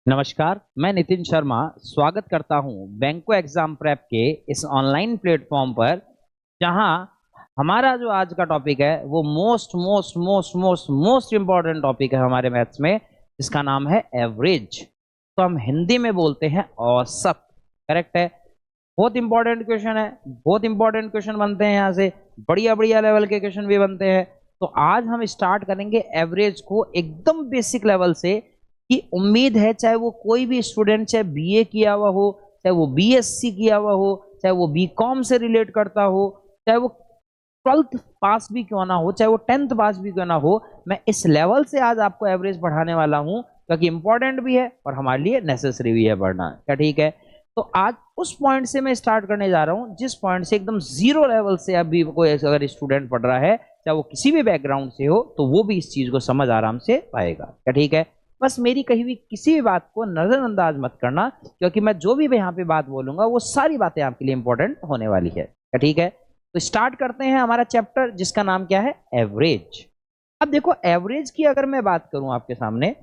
नमस्कार, मैं नितिन शर्मा स्वागत करता हूं बैंको एग्जाम प्रेप के इस ऑनलाइन प्लेटफॉर्म पर, जहां हमारा जो आज का टॉपिक है वो most most most most most important topic है हमारे मैथ्स में, जिसका नाम है एवरेज। तो हम हिंदी में बोलते हैं औसत। करेक्ट है। बहुत इंपॉर्टेंट क्वेश्चन है, बहुत इंपॉर्टेंट क्वेश्चन बनते हैं यहाँ से, बढ़िया बढ़िया लेवल के क्वेश्चन भी बनते हैं। तो आज हम स्टार्ट करेंगे एवरेज को एकदम बेसिक लेवल से, कि उम्मीद है चाहे वो कोई भी स्टूडेंट, चाहे बीए किया हुआ हो, चाहे वो बीएससी किया हुआ हो, चाहे वो बीकॉम से रिलेट करता हो, चाहे वो 12th पास भी क्यों ना हो, चाहे वो 10th पास भी क्यों ना हो, मैं इस लेवल से आज आपको एवरेज पढ़ाने वाला हूं, क्योंकि इंपॉर्टेंट भी है और हमारे लिए नेसेसरी भी है पढ़ना। क्या ठीक है? तो आज उस पॉइंट से मैं स्टार्ट करने जा रहा हूं, जिस पॉइंट से एकदम जीरो लेवल से अभी कोई अगर स्टूडेंट पढ़ रहा है, चाहे वो किसी भी बैकग्राउंड से हो, तो वो भी इस चीज को समझ आराम से पाएगा। क्या ठीक है? बस मेरी कही हुई किसी भी बात को नजरअंदाज मत करना, क्योंकि मैं जो भी यहाँ पे बात बोलूंगा वो सारी बातें आपके लिए इंपॉर्टेंट होने वाली है। क्या ठीक है? तो स्टार्ट करते हैं हमारा चैप्टर, जिसका नाम क्या है? एवरेज। अब देखो, एवरेज की अगर मैं बात करूं आपके सामने,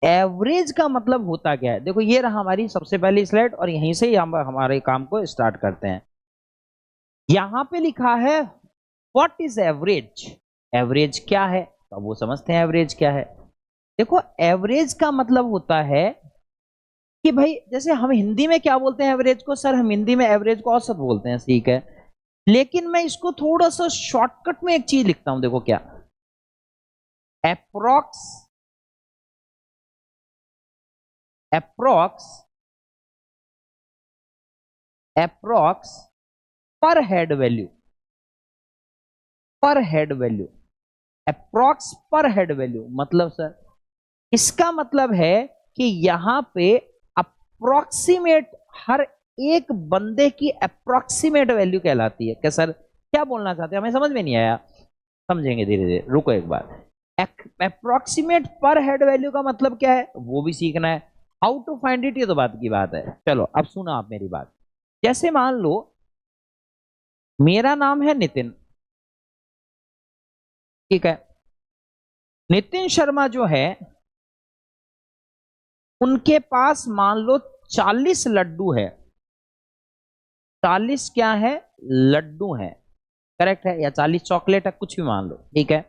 एवरेज का मतलब होता क्या है? देखो, ये रहा हमारी सबसे पहली स्लाइड, और यहीं से ही हम हमारे काम को स्टार्ट करते हैं। यहां पे लिखा है व्हाट इज एवरेज। एवरेज क्या है? तो अब वो समझते हैं एवरेज क्या है। देखो, एवरेज का मतलब होता है कि भाई, जैसे हम हिंदी में क्या बोलते हैं एवरेज को? सर, हम हिंदी में एवरेज को औसत बोलते हैं, ठीक है। लेकिन मैं इसको थोड़ा सा शॉर्टकट में एक चीज लिखता हूं। देखो क्या, अप्रोक्स अप्रोक्स अप्रोक्स पर हेड वैल्यू, पर हेड वैल्यू, अप्रोक्स पर हेड वैल्यू। मतलब सर, इसका मतलब है कि यहां पे अप्रोक्सीमेट, हर एक बंदे की अप्रोक्सीमेट वैल्यू कहलाती है। क्या सर, क्या बोलना चाहते हैं? हमें समझ में नहीं आया, समझेंगे धीरे धीरे, रुको एक बार। अप्रोक्सीमेट पर हेड वैल्यू का मतलब क्या है वो भी सीखना है। हाउ टू फाइंड इट, ये तो बात की बात है। चलो अब सुनो आप मेरी बात। जैसे मान लो मेरा नाम है नितिन, ठीक है। नितिन शर्मा जो है, उनके पास मान लो 40 लड्डू है। 40 क्या है? लड्डू है। करेक्ट है? या 40 चॉकलेट है, कुछ भी मान लो, ठीक है।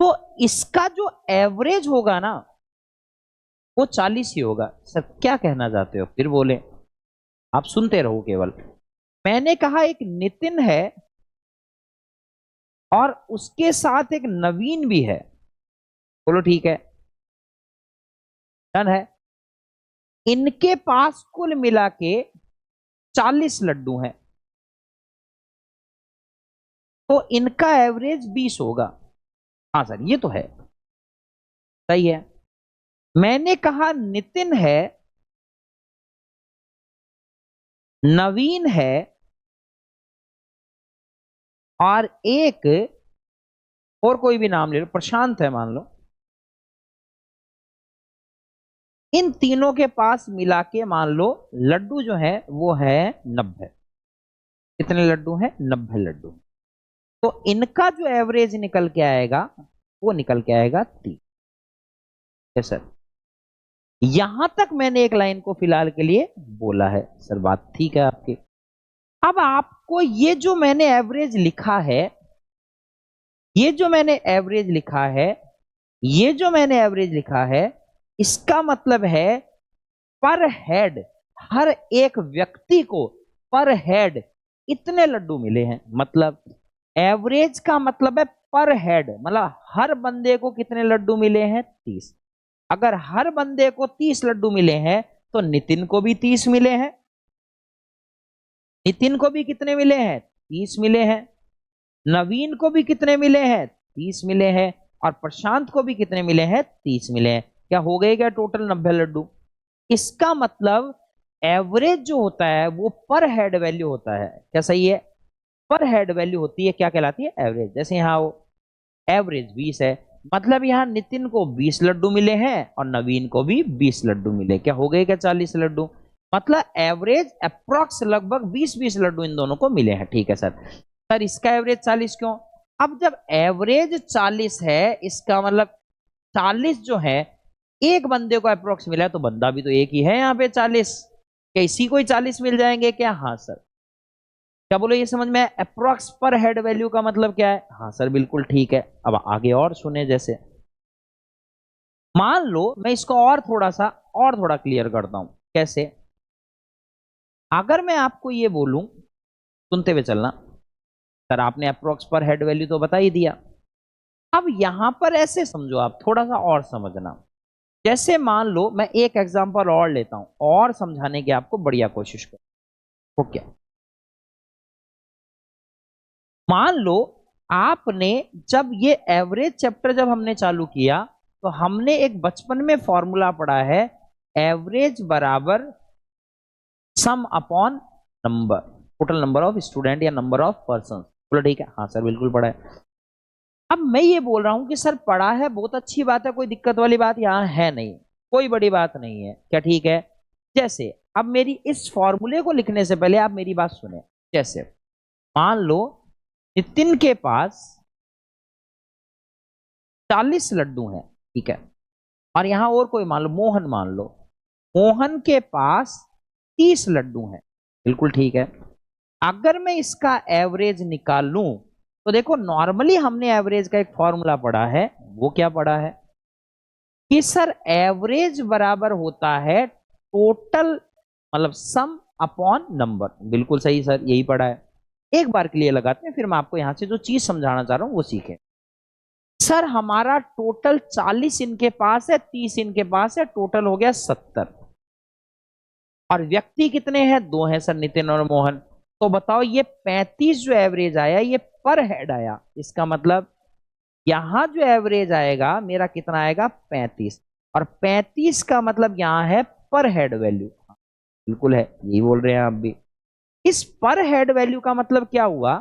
तो इसका जो एवरेज होगा ना, वो 40 ही होगा। सर, क्या कहना चाहते हो? फिर बोले, आप सुनते रहो केवल। मैंने कहा एक नितिन है और उसके साथ एक नवीन भी है। बोलो ठीक है, डन है। इनके पास कुल मिला के 40 लड्डू हैं, तो इनका एवरेज 20 होगा। हाँ सर, ये तो है, सही है। मैंने कहा नितिन है, नवीन है, और एक और कोई भी नाम ले लो, प्रशांत है मान लो। इन तीनों के पास मिला के मान लो लड्डू जो है वो है 90। कितने लड्डू हैं? 90 लड्डू। तो इनका जो एवरेज निकल के आएगा वो निकल के आएगा 30। सर, यहां तक मैंने एक लाइन को फिलहाल के लिए बोला है। सर, बात ठीक है आपकी। अब आपको ये जो मैंने एवरेज लिखा है, ये जो मैंने एवरेज लिखा है, ये जो मैंने एवरेज लिखा है, इसका मतलब है पर हेड, हर एक व्यक्ति को पर हेड इतने लड्डू मिले हैं। मतलब एवरेज का मतलब है पर हेड, मतलब हर बंदे को कितने लड्डू मिले हैं? 30। अगर हर बंदे को 30 लड्डू मिले हैं, तो नितिन को भी 30 मिले हैं। नितिन को भी कितने मिले हैं? 30 मिले हैं। नवीन को भी कितने मिले हैं? 30 मिले हैं। और प्रशांत को भी कितने मिले हैं? 30 मिले हैं। क्या हो गए? क्या टोटल 90 लड्डू। इसका मतलब एवरेज जो होता है वो पर हेड वैल्यू होता है। क्या सही है? पर हेड वैल्यू होती है, क्या कहलाती है? एवरेज। जैसे यहाँ वो एवरेज 20 है, मतलब यहाँ नितिन को 20 लड्डू मिले हैं और नवीन को भी 20 लड्डू मिले। क्या हो गए? क्या 40 लड्डू। मतलब एवरेज अप्रोक्स लगभग 20-20 लड्डू इन दोनों को मिले हैं। ठीक है सर। सर, इसका एवरेज 40 क्यों? अब जब एवरेज 40 है, इसका मतलब 40 जो है एक बंदे को अप्रोक्स मिला है तो बंदा भी तो एक ही है यहाँ पे 40। क्या इसी को ही 40 मिल जाएंगे क्या? हाँ सर। क्या बोलो ये समझ में? अप्रोक्स पर हेड वैल्यू का मतलब क्या है? हाँ सर बिल्कुल ठीक है। अब आगे और सुने, जैसे मान लो मैं इसको और थोड़ा क्लियर करता हूं। कैसे? अगर मैं आपको ये बोलूं, सुनते हुए चलना, सर आपने अप्रोक्स पर हेड वैल्यू तो बता ही दिया। अब यहां पर ऐसे समझो, आप थोड़ा सा और समझना। जैसे मान लो मैं एक एग्जांपल और लेता हूं और समझाने की आपको बढ़िया कोशिश करूं। ओके, मान लो आपने जब ये एवरेज चैप्टर जब हमने चालू किया तो हमने एक बचपन में फॉर्मूला पढ़ा है, एवरेज बराबर सम upon number, total number of student या नंबर ऑफ पर्सन। बोलो ठीक है, हाँ सर बिल्कुल पढ़ा है। अब मैं ये बोल रहा हूं कि सर पढ़ा है, बहुत अच्छी बात है, कोई दिक्कत वाली बात यहां है नहीं, कोई बड़ी बात नहीं है, क्या ठीक है? जैसे अब मेरी इस फॉर्मूले को लिखने से पहले आप मेरी बात सुने। जैसे मान लो नितिन के पास 40 लड्डू हैं, ठीक है, और यहां और कोई मान लो मोहन, मान लो मोहन के पास 30 लड्डू हैं, बिल्कुल ठीक है। अगर मैं इसका एवरेज निकाल लूं तो देखो नॉर्मली हमने एवरेज का एक फॉर्मूला पढ़ा है, वो क्या पढ़ा है कि सर एवरेज बराबर होता है टोटल, मतलब सम अपॉन नंबर। बिल्कुल सही सर, यही पढ़ा है। एक बार के लिए लगाते हैं, फिर मैं आपको यहां से जो चीज समझाना चाह रहा हूं वो सीखें। सर हमारा टोटल 40 इनके पास है, 30 इनके पास है, टोटल हो गया 70। और व्यक्ति कितने हैं? 2 हैं सर, नितिन और मोहन। तो बताओ ये 35 जो एवरेज आया ये पर हेड आया, इसका मतलब यहां जो एवरेज आएगा मेरा कितना आएगा? 35। और 35 का मतलब यहां है पर हेड वैल्यू। बिल्कुल है, यही बोल रहे हैं आप भी। इस पर हेड वैल्यू का मतलब क्या हुआ?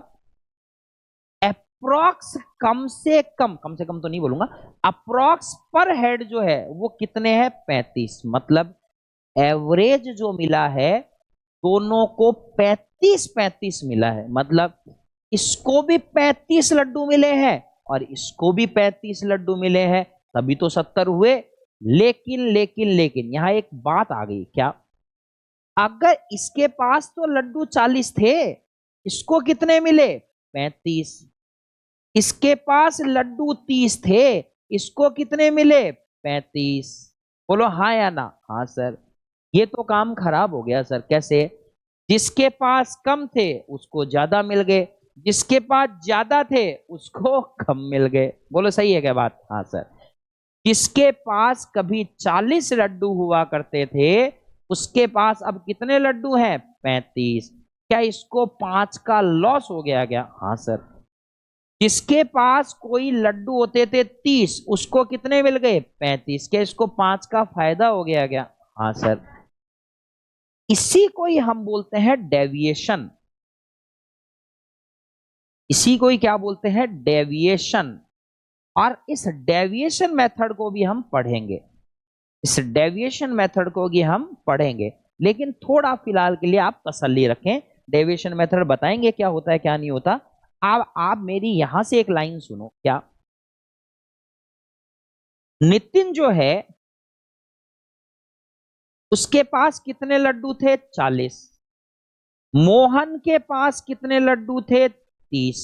अप्रोक्स कम से कम तो नहीं बोलूंगा, अप्रोक्स पर हेड जो है वो कितने हैं? 35। मतलब एवरेज जो मिला है दोनों को 35-35 मिला है। मतलब इसको भी 35 लड्डू मिले हैं और इसको भी 35 लड्डू मिले हैं, तभी तो 70 हुए। लेकिन यहां एक बात आ गई, क्या? अगर इसके पास तो लड्डू 40 थे, इसको कितने मिले? 35। इसके पास लड्डू 30 थे, इसको कितने मिले? 35। बोलो हाँ या ना? हाँ सर। ये तो काम खराब हो गया सर। कैसे? जिसके पास कम थे उसको ज्यादा मिल गए, जिसके पास ज्यादा थे उसको कम मिल गए। बोलो सही है क्या बात? हाँ सर। जिसके पास कभी 40 लड्डू हुआ करते थे उसके पास अब कितने लड्डू हैं? 35। क्या इसको 5 का लॉस हो गया क्या? हाँ सर। जिसके पास कोई लड्डू होते थे 30, उसको कितने मिल गए? 35। क्या इसको 5 का फायदा हो गया क्या? हाँ सर। इसी को ही हम बोलते हैं डेविएशन। इसी को ही क्या बोलते हैं? डेविएशन। और इस डेविएशन मेथड को भी हम पढ़ेंगे, इस डेविएशन मेथड को भी हम पढ़ेंगे। लेकिन थोड़ा फिलहाल के लिए आप तसल्ली रखें, डेविएशन मेथड बताएंगे क्या होता है क्या नहीं होता। आप मेरी यहां से एक लाइन सुनो। क्या? नितिन जो है उसके पास कितने लड्डू थे? 40। मोहन के पास कितने लड्डू थे? 30।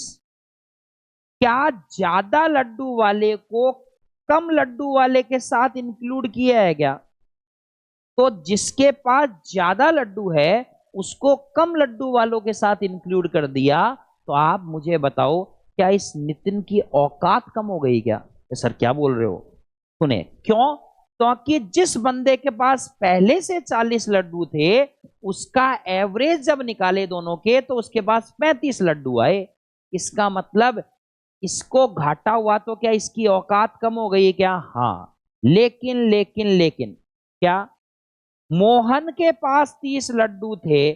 क्या ज्यादा लड्डू वाले को कम लड्डू वाले के साथ इंक्लूड किया है क्या? तो जिसके पास ज्यादा लड्डू है उसको कम लड्डू वालों के साथ इंक्लूड कर दिया। तो आप मुझे बताओ क्या इस नितिन की औकात कम हो गई क्या? सर क्या बोल रहे हो? सुने क्यों? क्योंकि जिस बंदे के पास पहले से 40 लड्डू थे उसका एवरेज जब निकाले दोनों के तो उसके पास 35 लड्डू आए। इसका मतलब इसको घाटा हुआ तो क्या इसकी औकात कम हो गई क्या? हाँ। लेकिन क्या मोहन के पास 30 लड्डू थे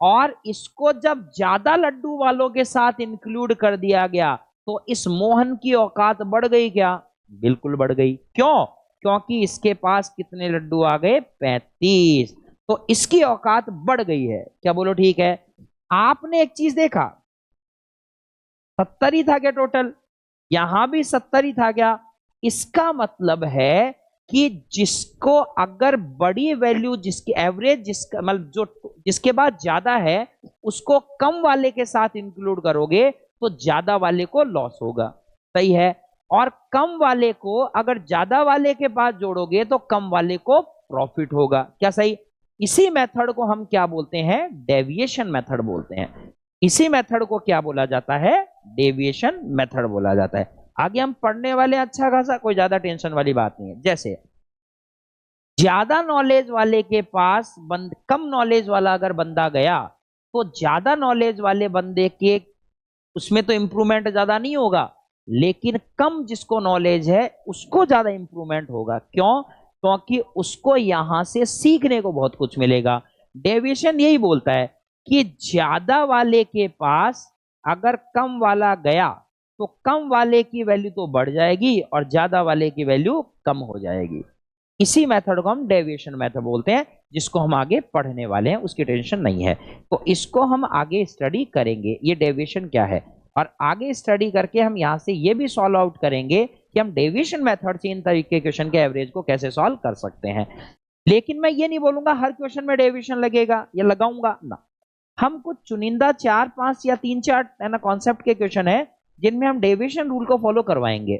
और इसको जब ज्यादा लड्डू वालों के साथ इंक्लूड कर दिया गया तो इस मोहन की औकात बढ़ गई क्या? बिल्कुल बढ़ गई। क्यों? क्योंकि इसके पास कितने लड्डू आ गए? 35। तो इसकी औकात बढ़ गई है। क्या बोलो ठीक है? आपने एक चीज देखा, 70 ही था क्या टोटल? यहां भी 70 ही था क्या? इसका मतलब है कि जिसको अगर बड़ी वैल्यू, जिसकी एवरेज, जिसका मतलब जो जिसके बाद ज्यादा है, उसको कम वाले के साथ इंक्लूड करोगे तो ज्यादा वाले को लॉस होगा। सही है। और कम वाले को अगर ज्यादा वाले के पास जोड़ोगे तो कम वाले को प्रॉफिट होगा। क्या सही? इसी मेथड को हम क्या बोलते हैं? डेविएशन मेथड बोलते हैं। इसी मेथड को क्या बोला जाता है? डेविएशन मेथड बोला जाता है। आगे हम पढ़ने वाले अच्छा खासा, कोई ज्यादा टेंशन वाली बात नहीं है। जैसे ज्यादा नॉलेज वाले के पास कम नॉलेज वाला अगर बंदा गया तो ज्यादा नॉलेज वाले बंदे के उसमें तो इंप्रूवमेंट ज्यादा नहीं होगा, लेकिन कम जिसको नॉलेज है उसको ज्यादा इंप्रूवमेंट होगा। क्यों? क्योंकि उसको यहां से सीखने को बहुत कुछ मिलेगा। डेविएशन यही बोलता है कि ज्यादा वाले के पास अगर कम वाला गया तो कम वाले की वैल्यू तो बढ़ जाएगी और ज्यादा वाले की वैल्यू कम हो जाएगी। इसी मेथड को हम डेविएशन मेथड बोलते हैं, जिसको हम आगे पढ़ने वाले हैं, उसकी टेंशन नहीं है। तो इसको हम आगे स्टडी करेंगे, ये डेविएशन क्या है, और आगे स्टडी करके हम यहां से ये भी सॉल्व आउट करेंगे कि हम डेविएशन मेथड से इन तरीके के क्वेश्चन के एवरेज को कैसे सॉल्व कर सकते हैं। लेकिन मैं ये नहीं बोलूंगा हर क्वेश्चन में डेविएशन लगेगा या लगाऊंगा ना। हम कुछ चुनिंदा 4, 5 या 3-4 है ना कॉन्सेप्ट के क्वेश्चन है जिनमें हम डेविएशन रूल को फॉलो करवाएंगे,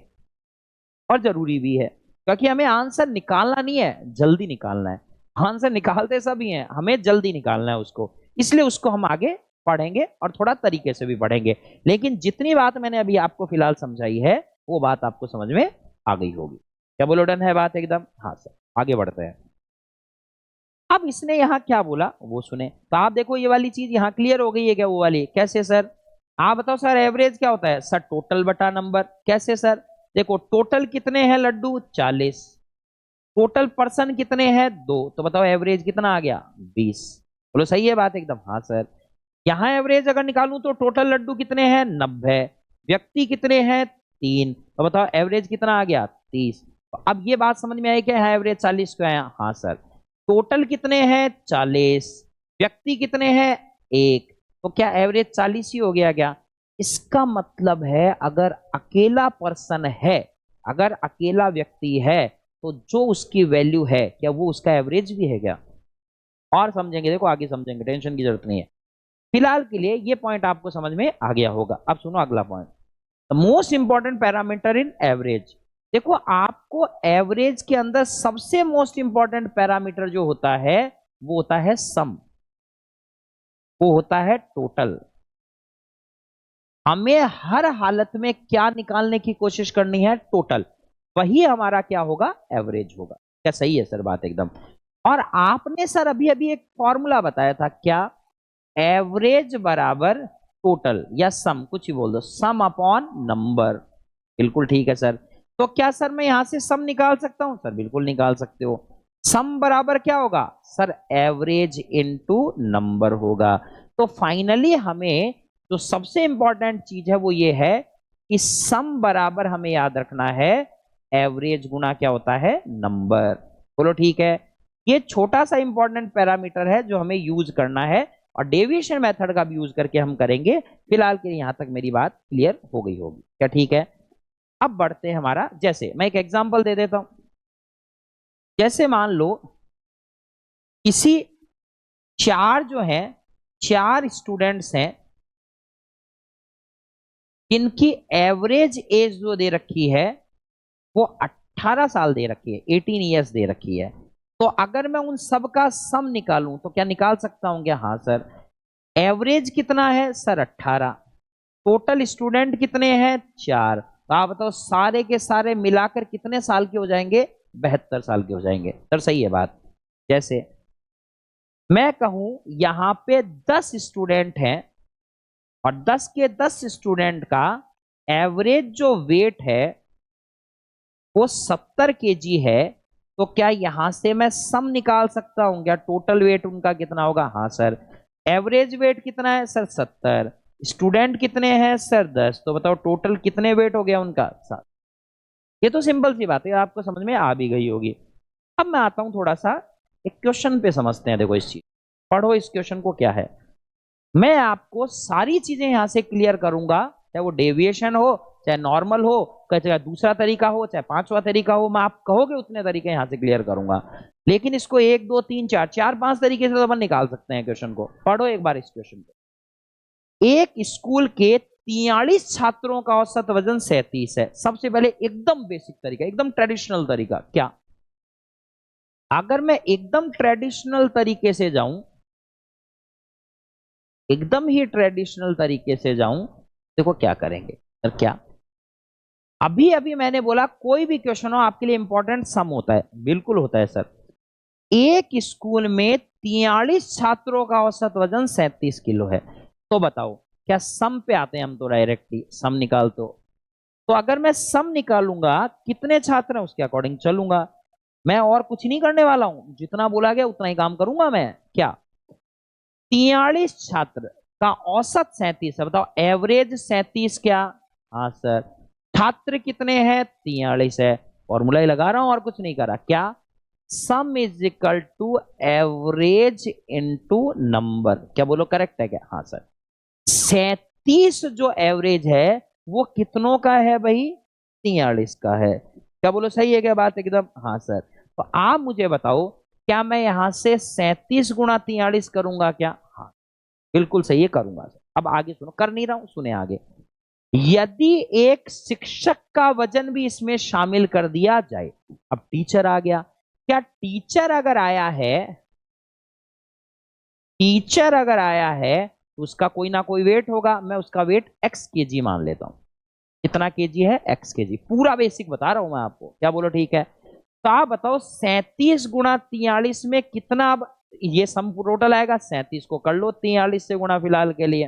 और जरूरी भी है, क्योंकि हमें आंसर निकालना नहीं है, जल्दी निकालना है। आंसर निकालते सभी हैं, हमें जल्दी निकालना है उसको, इसलिए उसको हम आगे पढ़ेंगे और थोड़ा तरीके से भी पढ़ेंगे। लेकिन जितनी बात मैंने अभी आपको फिलहाल समझाई है वो बात आपको समझ में आ गई होगी। क्या बोलो, डन है बात एकदम? हाँ सर, आगे बढ़ते हैं। अब इसने यहाँ क्या बोला वो सुने। तो आप देखो ये वाली चीज यहाँ क्लियर हो गई है क्या? वो वाली कैसे सर? आप बताओ सर, एवरेज क्या होता है? सर टोटल बटा नंबर। कैसे सर? देखो टोटल कितने हैं लड्डू? 40। टोटल पर्सन कितने हैं? 2। तो बताओ एवरेज कितना आ गया? 20। बोलो सही है बात एकदम? हाँ सर। यहां एवरेज अगर निकालूं तो टोटल लड्डू कितने हैं? 90। व्यक्ति कितने हैं? 3। तो बताओ एवरेज कितना आ गया? 30। तो अब ये बात समझ में आई क्या? है एवरेज 40 क्यों आया? हाँ सर। टोटल कितने हैं? 40। व्यक्ति कितने हैं? 1। तो क्या एवरेज 40 ही हो गया क्या? इसका मतलब है अगर अकेला पर्सन है, अगर अकेला व्यक्ति है, तो जो उसकी वैल्यू है क्या वो उसका एवरेज भी है क्या? और समझेंगे, देखो आगे समझेंगे, टेंशन की जरूरत नहीं है। फिलहाल के लिए ये पॉइंट आपको समझ में आ गया होगा। अब सुनो अगला point, the most important parameter in average. देखो आपको एवरेज के अंदर सबसे मोस्ट इंपॉर्टेंट पैरामीटर जो होता है वो होता है सम, वो होता है टोटल। हमें हर हालत में क्या निकालने की कोशिश करनी है? टोटल। वही हमारा क्या होगा? एवरेज होगा। क्या सही है सर बात एकदम? और आपने सर अभी अभी एक फॉर्मूला बताया था, क्या? एवरेज बराबर टोटल या सम, कुछ ही बोल दो, सम अपॉन नंबर। बिल्कुल ठीक है सर। तो क्या सर मैं यहां से सम निकाल सकता हूं? सर बिल्कुल निकाल सकते हो। सम बराबर क्या होगा? सर एवरेज इनटू नंबर होगा। तो फाइनली हमें जो सबसे इंपॉर्टेंट चीज है वो ये है कि सम बराबर हमें याद रखना है एवरेज गुना क्या होता है? नंबर। बोलो ठीक है। ये छोटा सा इंपॉर्टेंट पैरामीटर है जो हमें यूज करना है, और डेविएशन मेथड का भी यूज करके हम करेंगे। फिलहाल के लिए यहां तक मेरी बात क्लियर हो गई होगी। क्या ठीक है? अब बढ़ते हैं हमारा, जैसे मैं एक एग्जांपल दे देता हूं। जैसे मान लो किसी 4 जो हैं, 4 स्टूडेंट्स हैं जिनकी एवरेज एज जो दे रखी है वो 18 साल दे रखी है, 18 ईयर्स दे रखी है। तो अगर मैं उन सब का सम निकालूं तो क्या निकाल सकता हूं क्या? हाँ सर। एवरेज कितना है? सर 18। टोटल स्टूडेंट कितने हैं? 4। तो आप बताओ सारे के सारे मिलाकर कितने साल के हो जाएंगे? 72 साल के हो जाएंगे। सर सही है बात। जैसे मैं कहूं यहां पे 10 स्टूडेंट हैं और 10 के 10 स्टूडेंट का एवरेज जो वेट है वो 70 केजी है। तो क्या यहां से मैं सम निकाल सकता हूं क्या? टोटल वेट उनका कितना होगा? हाँ सर। एवरेज वेट कितना है? सर 70। स्टूडेंट कितने हैं? सर 10। तो बताओ टोटल कितने वेट हो गया उनका? 7। ये तो सिंपल सी बात है, आपको समझ में आ भी गई होगी। अब मैं आता हूं थोड़ा सा एक क्वेश्चन पे समझते हैं। देखो इस चीज पढ़ो, इस क्वेश्चन को क्या है। मैं आपको सारी चीजें यहां से क्लियर करूंगा, चाहे वो डेविएशन हो, चाहे नॉर्मल हो, चाहे दूसरा तरीका हो, चाहे पांचवा तरीका हो, मैं आप कहोगे उतने तरीके यहां से क्लियर करूंगा। लेकिन इसको एक दो तीन चार चार पांच तरीके से तो अपन निकाल सकते हैं क्वेश्चन को। पढ़ो एक बार इस क्वेश्चन को। एक स्कूल के 43 छात्रों का औसत वजन 37 है। सबसे पहले एकदम बेसिक तरीका, एकदम ट्रेडिशनल तरीका क्या, अगर मैं एकदम ट्रेडिशनल तरीके से जाऊं, एकदम ही ट्रेडिशनल तरीके से जाऊं, देखो क्या करेंगे सर, क्या अभी अभी मैंने बोला कोई भी क्वेश्चन हो आपके लिए इंपॉर्टेंट सम होता है, बिल्कुल होता है सर। एक स्कूल में 43 छात्रों का औसत वजन 37 किलो है। तो बताओ क्या सम पे आते हैं हम, तो डायरेक्टली सम निकाल तो अगर मैं सम निकालूंगा कितने छात्र हैं उसके अकॉर्डिंग चलूंगा। मैं और कुछ नहीं करने वाला हूं, जितना बोला गया उतना ही काम करूंगा मैं। क्या 43 छात्र का औसत 37 है, बताओ एवरेज 37 क्या। हाँ सर, छात्र कितने हैं 43 है, फॉर्मूला ही लगा रहा हूं और कुछ नहीं करा। क्या sum is equal to average into number, क्या बोलो करेक्ट है क्या। हाँ सर, 37 जो एवरेज है वो कितनों का है भाई, 43 का है। क्या बोलो सही है क्या बात एकदम। हाँ सर, तो आप मुझे बताओ क्या मैं यहां से 37 गुणा 43 करूंगा क्या। हाँ बिल्कुल सही है, करूंगा सर। अब आगे सुनो, कर नहीं रहा हूं, सुने आगे। यदि एक शिक्षक का वजन भी इसमें शामिल कर दिया जाए, अब टीचर आ गया, क्या टीचर अगर आया है, टीचर अगर आया है तो उसका कोई ना कोई वेट होगा, मैं उसका वेट x केजी मान लेता हूं। कितना केजी है, x केजी। पूरा बेसिक बता रहा हूं मैं आपको, क्या बोलो ठीक है। तो आप बताओ 37 गुणा 43 में कितना, अब ये सम टोटल आएगा, 37 को कर लो 43 से गुणा फिलहाल के लिए,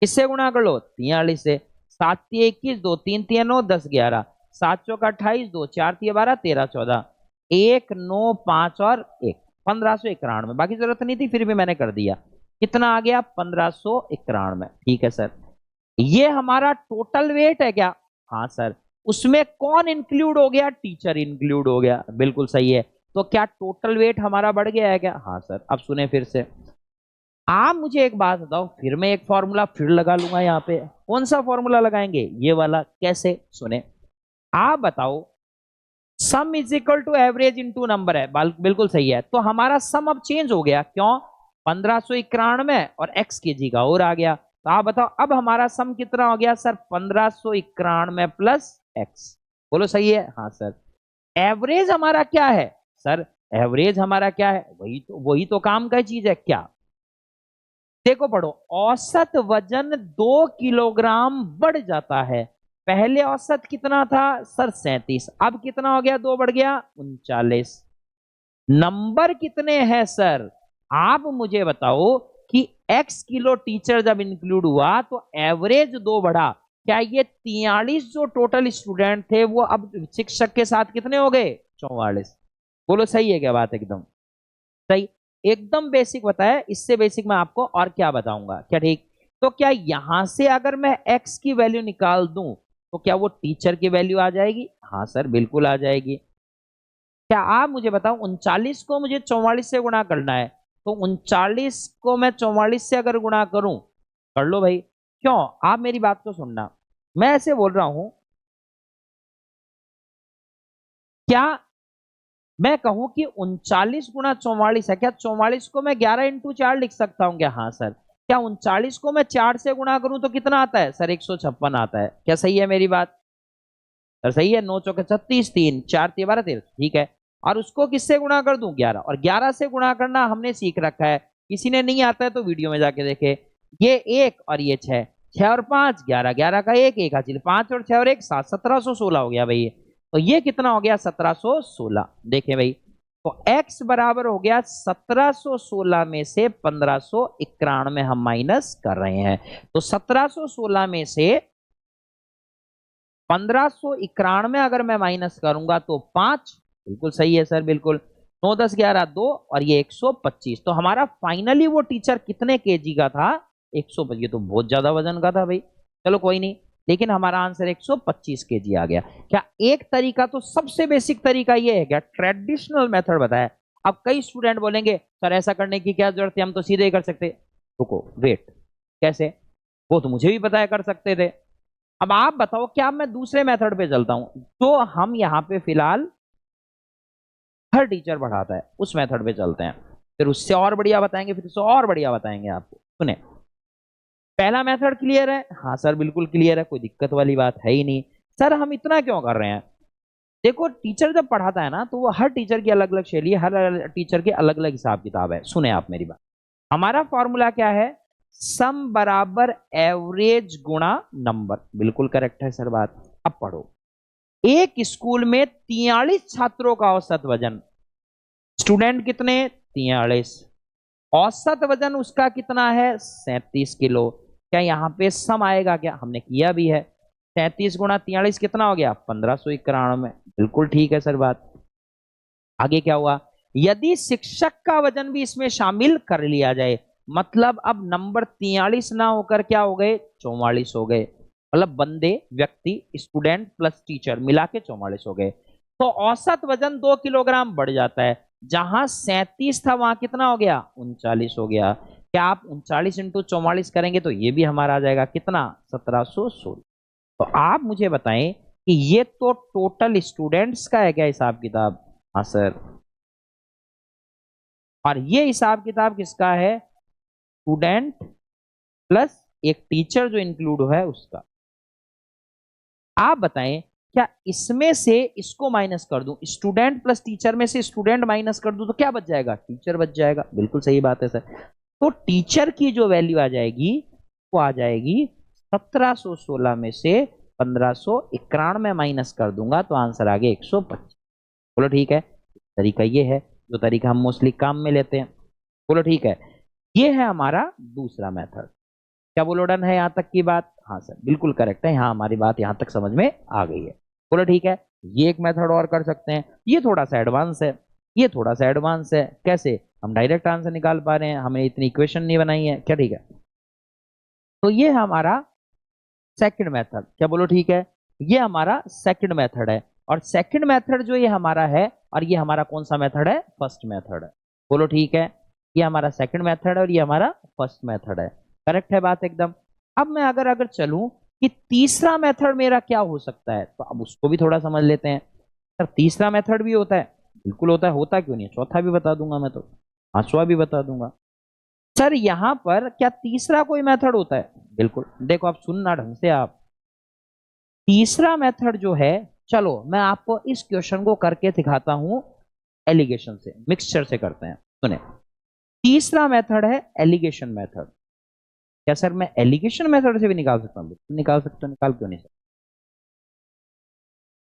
किससे गुणा कर लो 43 से। 7 3 21, 2 3 3 9, 10 11, 7 चौका 28, 2 4 3 12, 13 14, 1 9 5 और 1, 1591। बाकी जरूरत नहीं थी फिर भी मैंने कर दिया। कितना आ गया 1591। ठीक है सर, ये हमारा टोटल वेट है क्या। हाँ सर, उसमें कौन इंक्लूड हो गया, टीचर इंक्लूड हो गया, बिल्कुल सही है। तो क्या टोटल वेट हमारा बढ़ गया है क्या। हाँ सर। अब सुने फिर से, आप मुझे एक बात बताओ, फिर मैं एक फॉर्मूला फिर लगा लूंगा यहाँ पे। कौन सा फॉर्मूला लगाएंगे, ये वाला। कैसे, सुने, आप बताओ sum is equal to average into number है, बिल्कुल सही है। तो हमारा सम अब चेंज हो गया, क्यों, 1591 और x के जी का और आ गया। तो आप बताओ अब हमारा सम कितना हो गया सर, 1591 प्लस x। बोलो सही है। हाँ सर। एवरेज हमारा क्या है सर, एवरेज हमारा क्या है, वही तो काम का चीज है। क्या, देखो पढ़ो, औसत वजन 2 किलोग्राम बढ़ जाता है। पहले औसत कितना था सर 37, अब कितना हो गया, 2 बढ़ गया 39। नंबर कितने हैं सर, आप मुझे बताओ कि x किलो टीचर जब इंक्लूड हुआ तो एवरेज 2 बढ़ा। क्या ये 43 जो टोटल स्टूडेंट थे वो अब शिक्षक के साथ कितने हो गए, 44। बोलो सही है क्या बात एकदम सही। एकदम बेसिक बताया, इससे बेसिक मैं आपको और क्या बताऊंगा, क्या ठीक। तो क्या यहां से अगर मैं x की वैल्यू निकाल दूं तो क्या वो टीचर की वैल्यू आ जाएगी। हाँ सर बिल्कुल आ जाएगी। क्या आप मुझे बताओ 39 को मुझे 44 से गुणा करना है, तो 39 को मैं 44 से अगर गुणा करूं, कर लो भाई। क्यों, आप मेरी बात को सुनना, मैं ऐसे बोल रहा हूं, क्या मैं कहूं कि 39 गुणा 44 है, क्या 44 को मैं 11 इंटू 4 लिख सकता हूं क्या। हाँ सर। क्या 39 को मैं 4 से गुणा करूं तो कितना आता है सर, 156 आता है। क्या सही है मेरी बात सर, सही है। 9 चौके 36, 3 4 3 12 13, ठीक है। और उसको किससे गुणा कर दूं, 11, और 11 से गुणा करना हमने सीख रखा है, किसी ने नहीं आता है तो वीडियो में जाके देखे। ये 1 और ये 6, 6 और 5 11, 11 का 1, 1 हासिल, 5 और 6 और 1 7, 1716 हो गया भाई। तो ये कितना हो गया 1716, देखें भाई। तो x बराबर हो गया 1716 में से 1591 हम माइनस कर रहे हैं। तो 1716 में से 1591 अगर मैं माइनस करूंगा तो 5, बिल्कुल सही है सर बिल्कुल। 9 10 11 2 और ये 125। तो हमारा फाइनली वो टीचर कितने केजी का था, 125। ये तो बहुत ज्यादा वजन का था भाई, चलो कोई नहीं, लेकिन हमारा आंसर 125 केजी आ गया। क्या एक तरीका, तो सबसे बेसिक तरीका ये है, क्या ट्रेडिशनल मेथड बताया। अब कई स्टूडेंट बोलेंगे सर ऐसा करने की क्या जरूरत है, हम तो सीधे ही कर सकते। रुको, वेट, कैसे, वो तो मुझे भी पता है कर सकते थे। अब आप बताओ क्या मैं दूसरे मेथड पे चलता हूं, तो हम यहां पे फिलहाल हर टीचर पढ़ाता है उस मेथड पे चलते हैं, फिर उससे और बढ़िया बताएंगे, फिर उससे और बढ़िया बताएंगे आपको। सुने, पहला मेथड क्लियर है? हाँ सर बिल्कुल क्लियर है, कोई दिक्कत वाली बात है ही नहीं। सर हम इतना क्यों कर रहे हैं? देखो टीचर जब पढ़ाता है ना, तो वो हर टीचर की अलग अलग शैली है, हर टीचर के अलग अलग हिसाब किताब है। सुने आप मेरी बात, हमारा फॉर्मूला क्या है? सम बराबर एवरेज गुणा नंबर। बिल्कुल करेक्ट है सर बात। अब पढ़ो, एक स्कूल में 43 छात्रों का औसत वजन, स्टूडेंट कितने? 43, औसत वजन उसका कितना है? 37 किलो। क्या यहाँ पे सम आएगा? क्या हमने किया भी है। 37 गुणा 43 कितना हो गया? 1591। बिल्कुल ठीक है सर बात। आगे क्या हुआ? यदि शिक्षक का वजन भी इसमें शामिल कर लिया जाए, मतलब अब नंबर 43 ना होकर क्या हो गए? 44 हो गए। मतलब बंदे, व्यक्ति, स्टूडेंट प्लस टीचर मिला के 44 हो गए, तो औसत वजन 2 किलोग्राम बढ़ जाता है। जहां 37 था वहां कितना हो गया? 39 हो गया। क्या आप 39 इंटू 44 करेंगे तो ये भी हमारा आ जाएगा कितना? 1716। तो आप मुझे बताएं कि ये तो टोटल स्टूडेंट्स का है क्या हिसाब किताब? हाँ सर। और ये हिसाब किताब किसका है? स्टूडेंट प्लस एक टीचर जो इंक्लूड है उसका। आप बताएं, क्या इसमें से इसको माइनस कर दूं, स्टूडेंट प्लस टीचर में से स्टूडेंट माइनस कर दूं तो क्या बच जाएगा? टीचर बच जाएगा। बिल्कुल सही बात है सर। तो टीचर की जो वैल्यू आ जाएगी वो आ जाएगी 1716 में से 1591 माइनस कर दूंगा तो आंसर आ गया 125। बोलो ठीक है। तरीका ये है जो तरीका हम मोस्टली काम में लेते हैं। बोलो ठीक है। ये है हमारा दूसरा मेथड। क्या बोलो डन है यहाँ तक की बात? हाँ सर बिल्कुल करेक्ट है, यहाँ हमारी बात यहाँ तक समझ में आ गई है। बोलो ठीक है। ये एक मेथड और कर सकते हैं, ये थोड़ा सा एडवांस है। ये थोड़ा सा एडवांस है कैसे? हम डायरेक्ट आंसर निकाल पा रहे हैं, हमें इतनी इक्वेशन नहीं बनाई है। क्या ठीक है? तो ये हमारा सेकंड मेथड। क्या बोलो ठीक है? ये हमारा सेकंड मेथड है। और सेकंड मेथड जो ये हमारा है, और ये हमारा कौन सा मेथड है? फर्स्ट मेथड है। बोलो ठीक है। ये हमारा सेकंड मेथड है और ये हमारा फर्स्ट मेथड है। करेक्ट है बात एकदम। अब मैं अगर अगर चलूं कि तीसरा मेथड मेरा क्या हो सकता है, तो अब उसको भी थोड़ा समझ लेते हैं। सर तीसरा मेथड भी होता है? बिल्कुल होता है, होता क्यों नहीं है, चौथा भी बता दूंगा मैं तो, पांचवा भी बता दूंगा। सर यहां पर क्या तीसरा कोई मेथड होता है? बिल्कुल। देखो आप सुनना ढंग से आप, तीसरा मेथड जो है, चलो मैं आपको इस क्वेश्चन को करके दिखाता हूं। एलिगेशन से, मिक्सचर से करते हैं। सुने, तीसरा मेथड है एलिगेशन मेथड। क्या सर मैं एलिगेशन मेथड से भी निकाल सकता हूं? बिल्कुल निकाल सकता हूं, निकाल क्यों नहीं सकता?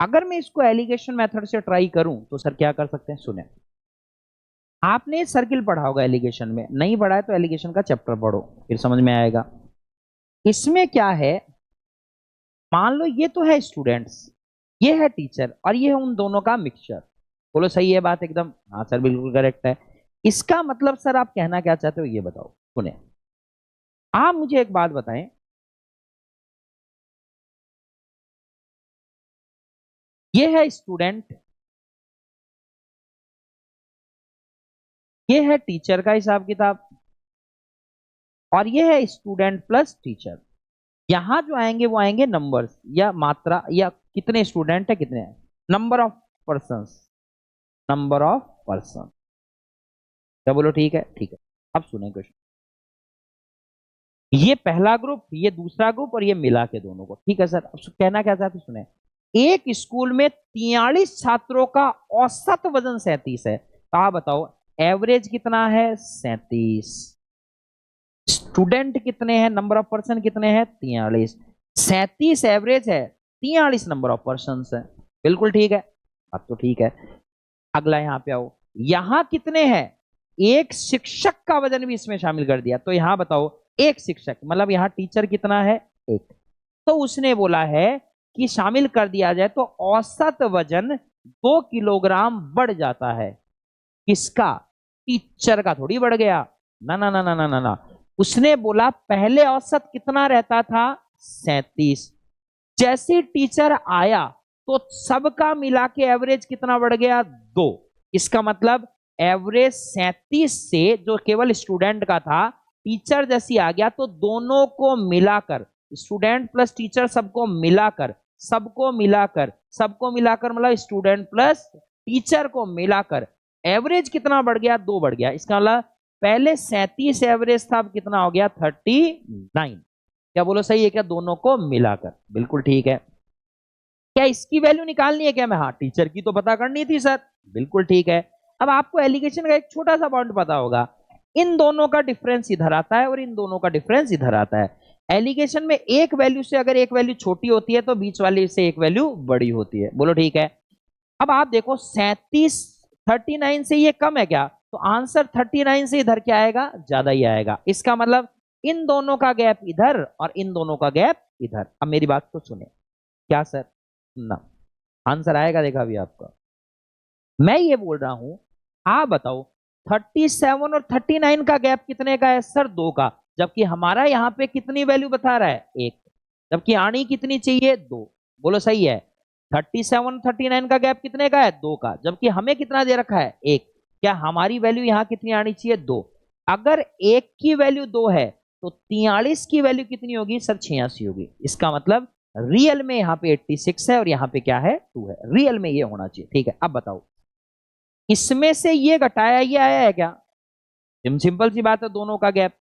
अगर मैं इसको एलिगेशन मेथड से ट्राई करूं तो सर क्या कर सकते हैं? सुने, आपने सर्किल पढ़ा होगा एलिगेशन में, नहीं पढ़ा है तो एलिगेशन का चैप्टर पढ़ो, फिर समझ में आएगा। इसमें क्या है, मान लो ये तो है स्टूडेंट्स, ये है टीचर, और ये है उन दोनों का मिक्सचर। बोलो सही है बात एकदम? हाँ सर बिल्कुल करेक्ट है। इसका मतलब सर आप कहना क्या चाहते हो ये बताओ। सुने, आप मुझे एक बात बताएं, ये है स्टूडेंट, ये है टीचर का हिसाब किताब, और ये है स्टूडेंट प्लस टीचर। यहां जो आएंगे वो आएंगे नंबर्स या मात्रा, या कितने स्टूडेंट है कितने हैं, number of person, number of person. क्या बोलो ठीक है? ठीक है। अब सुने क्वेश्चन, ये पहला ग्रुप, ये दूसरा ग्रुप, और ये मिला के दोनों को, ठीक है सर। अब कहना क्या चाहते सुने, एक स्कूल में 43 छात्रों का औसत वजन 37 है, तो आप बताओ एवरेज कितना है? 37। स्टूडेंट कितने हैं, नंबर ऑफ पर्सन कितने हैं? 43। 37 एवरेज है, 43 नंबर ऑफ पर्सन है। बिल्कुल ठीक है, अब तो ठीक है। अगला यहां पे आओ, यहां कितने हैं? एक शिक्षक का वजन भी इसमें शामिल कर दिया, तो यहां बताओ एक शिक्षक मतलब यहां टीचर कितना है? एक। तो उसने बोला है कि शामिल कर दिया जाए तो औसत वजन 2 किलोग्राम बढ़ जाता है। किसका? टीचर का थोड़ी बढ़ गया। ना ना ना ना ना ना ना, उसने बोला पहले औसत कितना रहता था? 37। जैसे टीचर आया तो सबका मिला के एवरेज कितना बढ़ गया? 2। इसका मतलब एवरेज 37 से जो केवल स्टूडेंट का था, टीचर जैसी आ गया तो दोनों को मिलाकर स्टूडेंट प्लस टीचर सबको मिलाकर मतलब स्टूडेंट प्लस टीचर को मिलाकर एवरेज कितना बढ़ गया, 2 बढ़ गया। इसका मतलब पहले 37 एवरेज था, अब कितना हो गया 39। क्या बोलो सही है क्या? दोनों को मिलाकर, बिल्कुल ठीक है। क्या इसकी वैल्यू निकालनी है क्या? मैं हाँ, टीचर की तो पता करनी थी सर, बिल्कुल ठीक है। अब आपको एलिगेशन का एक छोटा सा पॉइंट पता होगा, इन दोनों का डिफरेंस इधर आता है और इन दोनों का डिफरेंस इधर आता है। एलिगेशन में एक वैल्यू से अगर एक वैल्यू छोटी होती है तो बीच वाली से एक वैल्यू बड़ी होती है, बोलो ठीक है। अब आप देखो 37 39 से ये कम है क्या? तो आंसर 39 से इधर क्या आएगा, ज्यादा ही आएगा। इसका मतलब इन दोनों का गैप इधर और इन दोनों का गैप इधर। अब मेरी बात को सुने, क्या सर ना आंसर आएगा, देखा अभी आपका। मैं ये बोल रहा हूं, आप बताओ 37 और 39 का गैप कितने का है सर? 2 का। जबकि हमारा यहां पे कितनी वैल्यू बता रहा है, 1। जबकि आनी कितनी चाहिए, 2। बोलो सही है। 37 39 का गैप कितने का है, 2 का। जबकि हमें कितना दे रखा है, 1। क्या हमारी वैल्यू यहां कितनी आनी चाहिए, 2। अगर 1 की वैल्यू 2 है तो 43 की वैल्यू कितनी होगी सर, 86 होगी। इसका मतलब रियल में यहां पे 86 है और यहां पे क्या है, 2 है। रियल में ये होना चाहिए, ठीक है। अब बताओ इसमें से ये घटाया ये आया है क्या? सिंपल सी बात है, दोनों का गैप।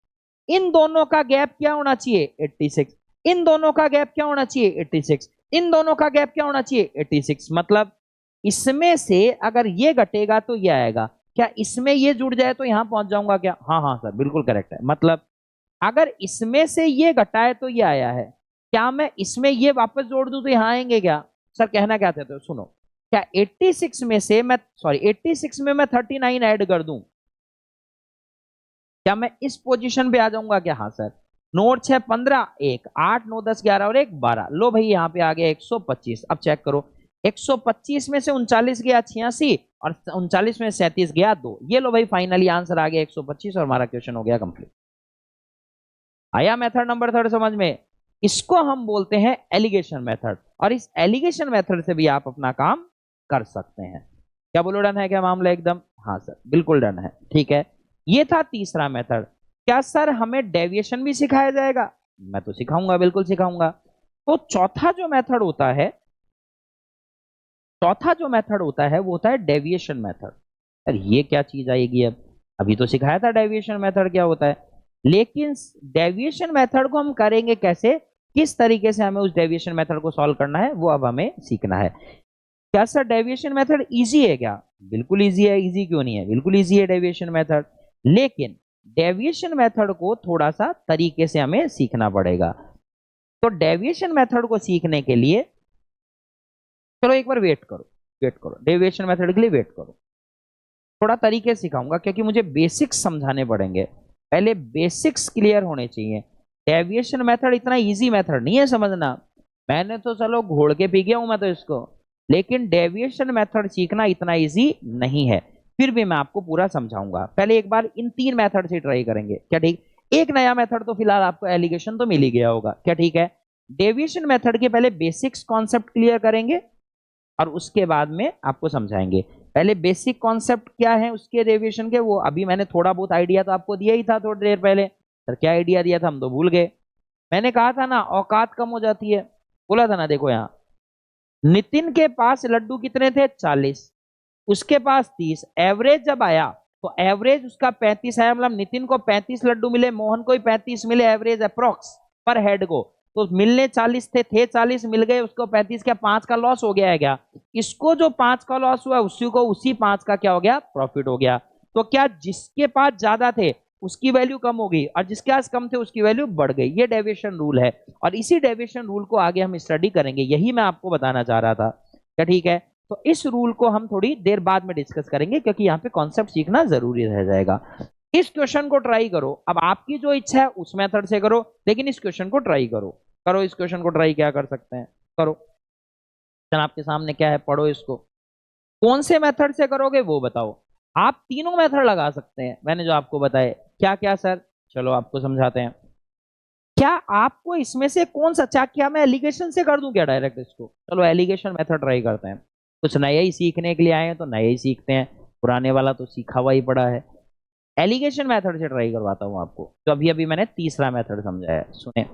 इन दोनों का गैप क्या होना चाहिए, 86। इन दोनों का गैप क्या होना चाहिए, 86। इन दोनों का गैप क्या होना चाहिए, 86। मतलब इसमें से अगर ये घटेगा तो ये आएगा। क्या इसमें ये जुड़ जाए तो यहां पहुंच जाऊंगा क्या? हाँ हाँ सर, बिल्कुल करेक्ट है। मतलब अगर इसमें से ये घटाए तो ये आया है, क्या मैं इसमें ये वापस जोड़ दूं तो यहां आएंगे क्या? सर कहना क्या चाहते हो, सुनो। क्या 86 में से मैं 86 में मैं 39 ऐड कर दूं, क्या मैं इस पोजीशन पे आ जाऊंगा क्या? हाँ सर। नोट 6 15 1 8 9 10 11 और 1 12। लो भाई यहाँ पे आ गया 125। अब चेक करो, 125 में से 39 गया 86 और 39 में 37 गया 2। ये लो भाई फाइनली आंसर आ गया 125 और हमारा क्वेश्चन हो गया कंप्लीट। आया मेथड नंबर 3 समझ में? इसको हम बोलते हैं एलिगेशन मेथड, और इस एलिगेशन मेथड से भी आप अपना काम कर सकते हैं। क्या बोलो, डन है क्या मामला एकदम? हाँ सर, बिल्कुल डन है, ठीक है। ये था तीसरा मेथड। क्या सर हमें डेविएशन भी सिखाया जाएगा? मैं तो सिखाऊंगा, बिल्कुल सिखाऊंगा। तो चौथा जो मेथड होता है, वो होता है डेविएशन मेथड। यार ये क्या चीज आएगी अब? अभी तो सिखाया था डेविएशन मेथड क्या होता है, लेकिन डेविएशन मेथड को हम करेंगे कैसे, किस तरीके से हमें उस डेविएशन मेथड को सॉल्व करना है, वो अब हमें सीखना है। क्या सर डेविएशन मेथड इजी है क्या? बिल्कुल इजी है। इजी क्यों नहीं है, बिल्कुल इजी है डेविएशन मेथड। लेकिन डेविएशन मेथड को थोड़ा सा तरीके से हमें सीखना पड़ेगा। तो डेविएशन मेथड को सीखने के लिए चलो एक बार वेट करो, डेविएशन मेथड के लिए वेट करो। थोड़ा तरीके सिखाऊंगा क्योंकि मुझे बेसिक्स समझाने पड़ेंगे, पहले बेसिक्स क्लियर होने चाहिए। डेविएशन मेथड इतना इजी मेथड नहीं है समझना। मैंने तो चलो घोड़ के पी गया हूं मैं तो इसको, लेकिन डेविएशन मेथड सीखना इतना इजी नहीं है। फिर भी मैं आपको पूरा समझाऊंगा। पहले एक बार इन 3 मेथड से ट्राई करेंगे, क्या ठीक? एक नया मेथड तो फिलहाल आपको एलिगेशन तो मिल ही गया होगा, क्या ठीक है? डेविएशन मेथड के पहले बेसिक्स कॉन्सेप्ट क्लियर करेंगे और उसके बाद में आपको समझाएंगे। पहले बेसिक कॉन्सेप्ट क्या है उसके डेविएशन के, वो अभी मैंने थोड़ा बहुत आइडिया तो आपको दिया ही था थोड़ी देर पहले। सर क्या आइडिया दिया था, हम तो भूल गए। मैंने कहा था ना औकात कम हो जाती है, बोला था ना। देखो यहाँ नितिन के पास लड्डू कितने थे, 40। उसके पास 30। एवरेज जब आया तो एवरेज उसका 35 आया। मतलब नितिन को 35 लड्डू मिले, मोहन को भी 35 मिले, एवरेज अप्रोक्स पर हेड को। तो मिलने 40 थे 40 मिल गए, उसको 35 क्या 5 का लॉस हो गया है क्या? इसको जो 5 का लॉस हुआ उसी को उसी 5 का क्या हो गया, प्रॉफिट हो गया। तो क्या जिसके पास ज्यादा थे उसकी वैल्यू कम हो गई और जिसके पास कम थे उसकी वैल्यू बढ़ गई। ये डेविएशन रूल है और इसी डेविएशन रूल को आगे हम स्टडी करेंगे, यही मैं आपको बताना चाह रहा था, क्या ठीक है? तो इस रूल को हम थोड़ी देर बाद में डिस्कस करेंगे क्योंकि यहाँ पे कॉन्सेप्ट सीखना जरूरी रह जाएगा। इस क्वेश्चन को ट्राई करो, अब आपकी जो इच्छा है उस मेथड से करो, लेकिन इस क्वेश्चन को ट्राई करो इस क्वेश्चन को ट्राई। क्या कर सकते हैं, करो। आपके सामने क्या है, पढ़ो इसको। कौन से मेथड से करोगे वो बताओ। आप तीनों मेथड लगा सकते हैं मैंने जो आपको बताए। क्या क्या सर, चलो आपको समझाते हैं। क्या आपको इसमें से कौन सा, क्या मैं एलिगेशन से कर दूं क्या डायरेक्ट इसको? चलो एलिगेशन मेथड ट्राई करते हैं। कुछ नया ही सीखने के लिए आए हैं तो नया ही सीखते हैं, पुराने वाला तो सीखा हुआ ही पड़ा है। एलिगेशन मेथड से ट्राई करवाता हूं आपको, तो अभी अभी मैंने तीसरा मेथड समझाया है, सुने।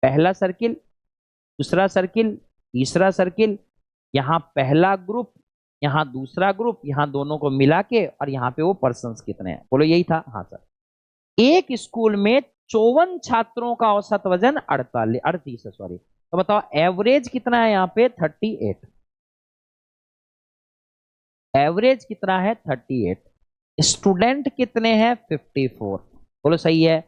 पहला सर्किल, दूसरा सर्किल, तीसरा सर्किल, यहाँ पहला ग्रुप, यहाँ दूसरा ग्रुप, यहाँ दोनों को मिला के, और यहाँ पे वो पर्सन्स कितने हैं, बोलो यही था। हाँ सर। एक स्कूल में 54 छात्रों का औसत वजन 38 है, सॉरी। तो बताओ एवरेज कितना है यहाँ पे? 38। एवरेज कितना है? 38। स्टूडेंट कितने हैं? 54। बोलो सही है।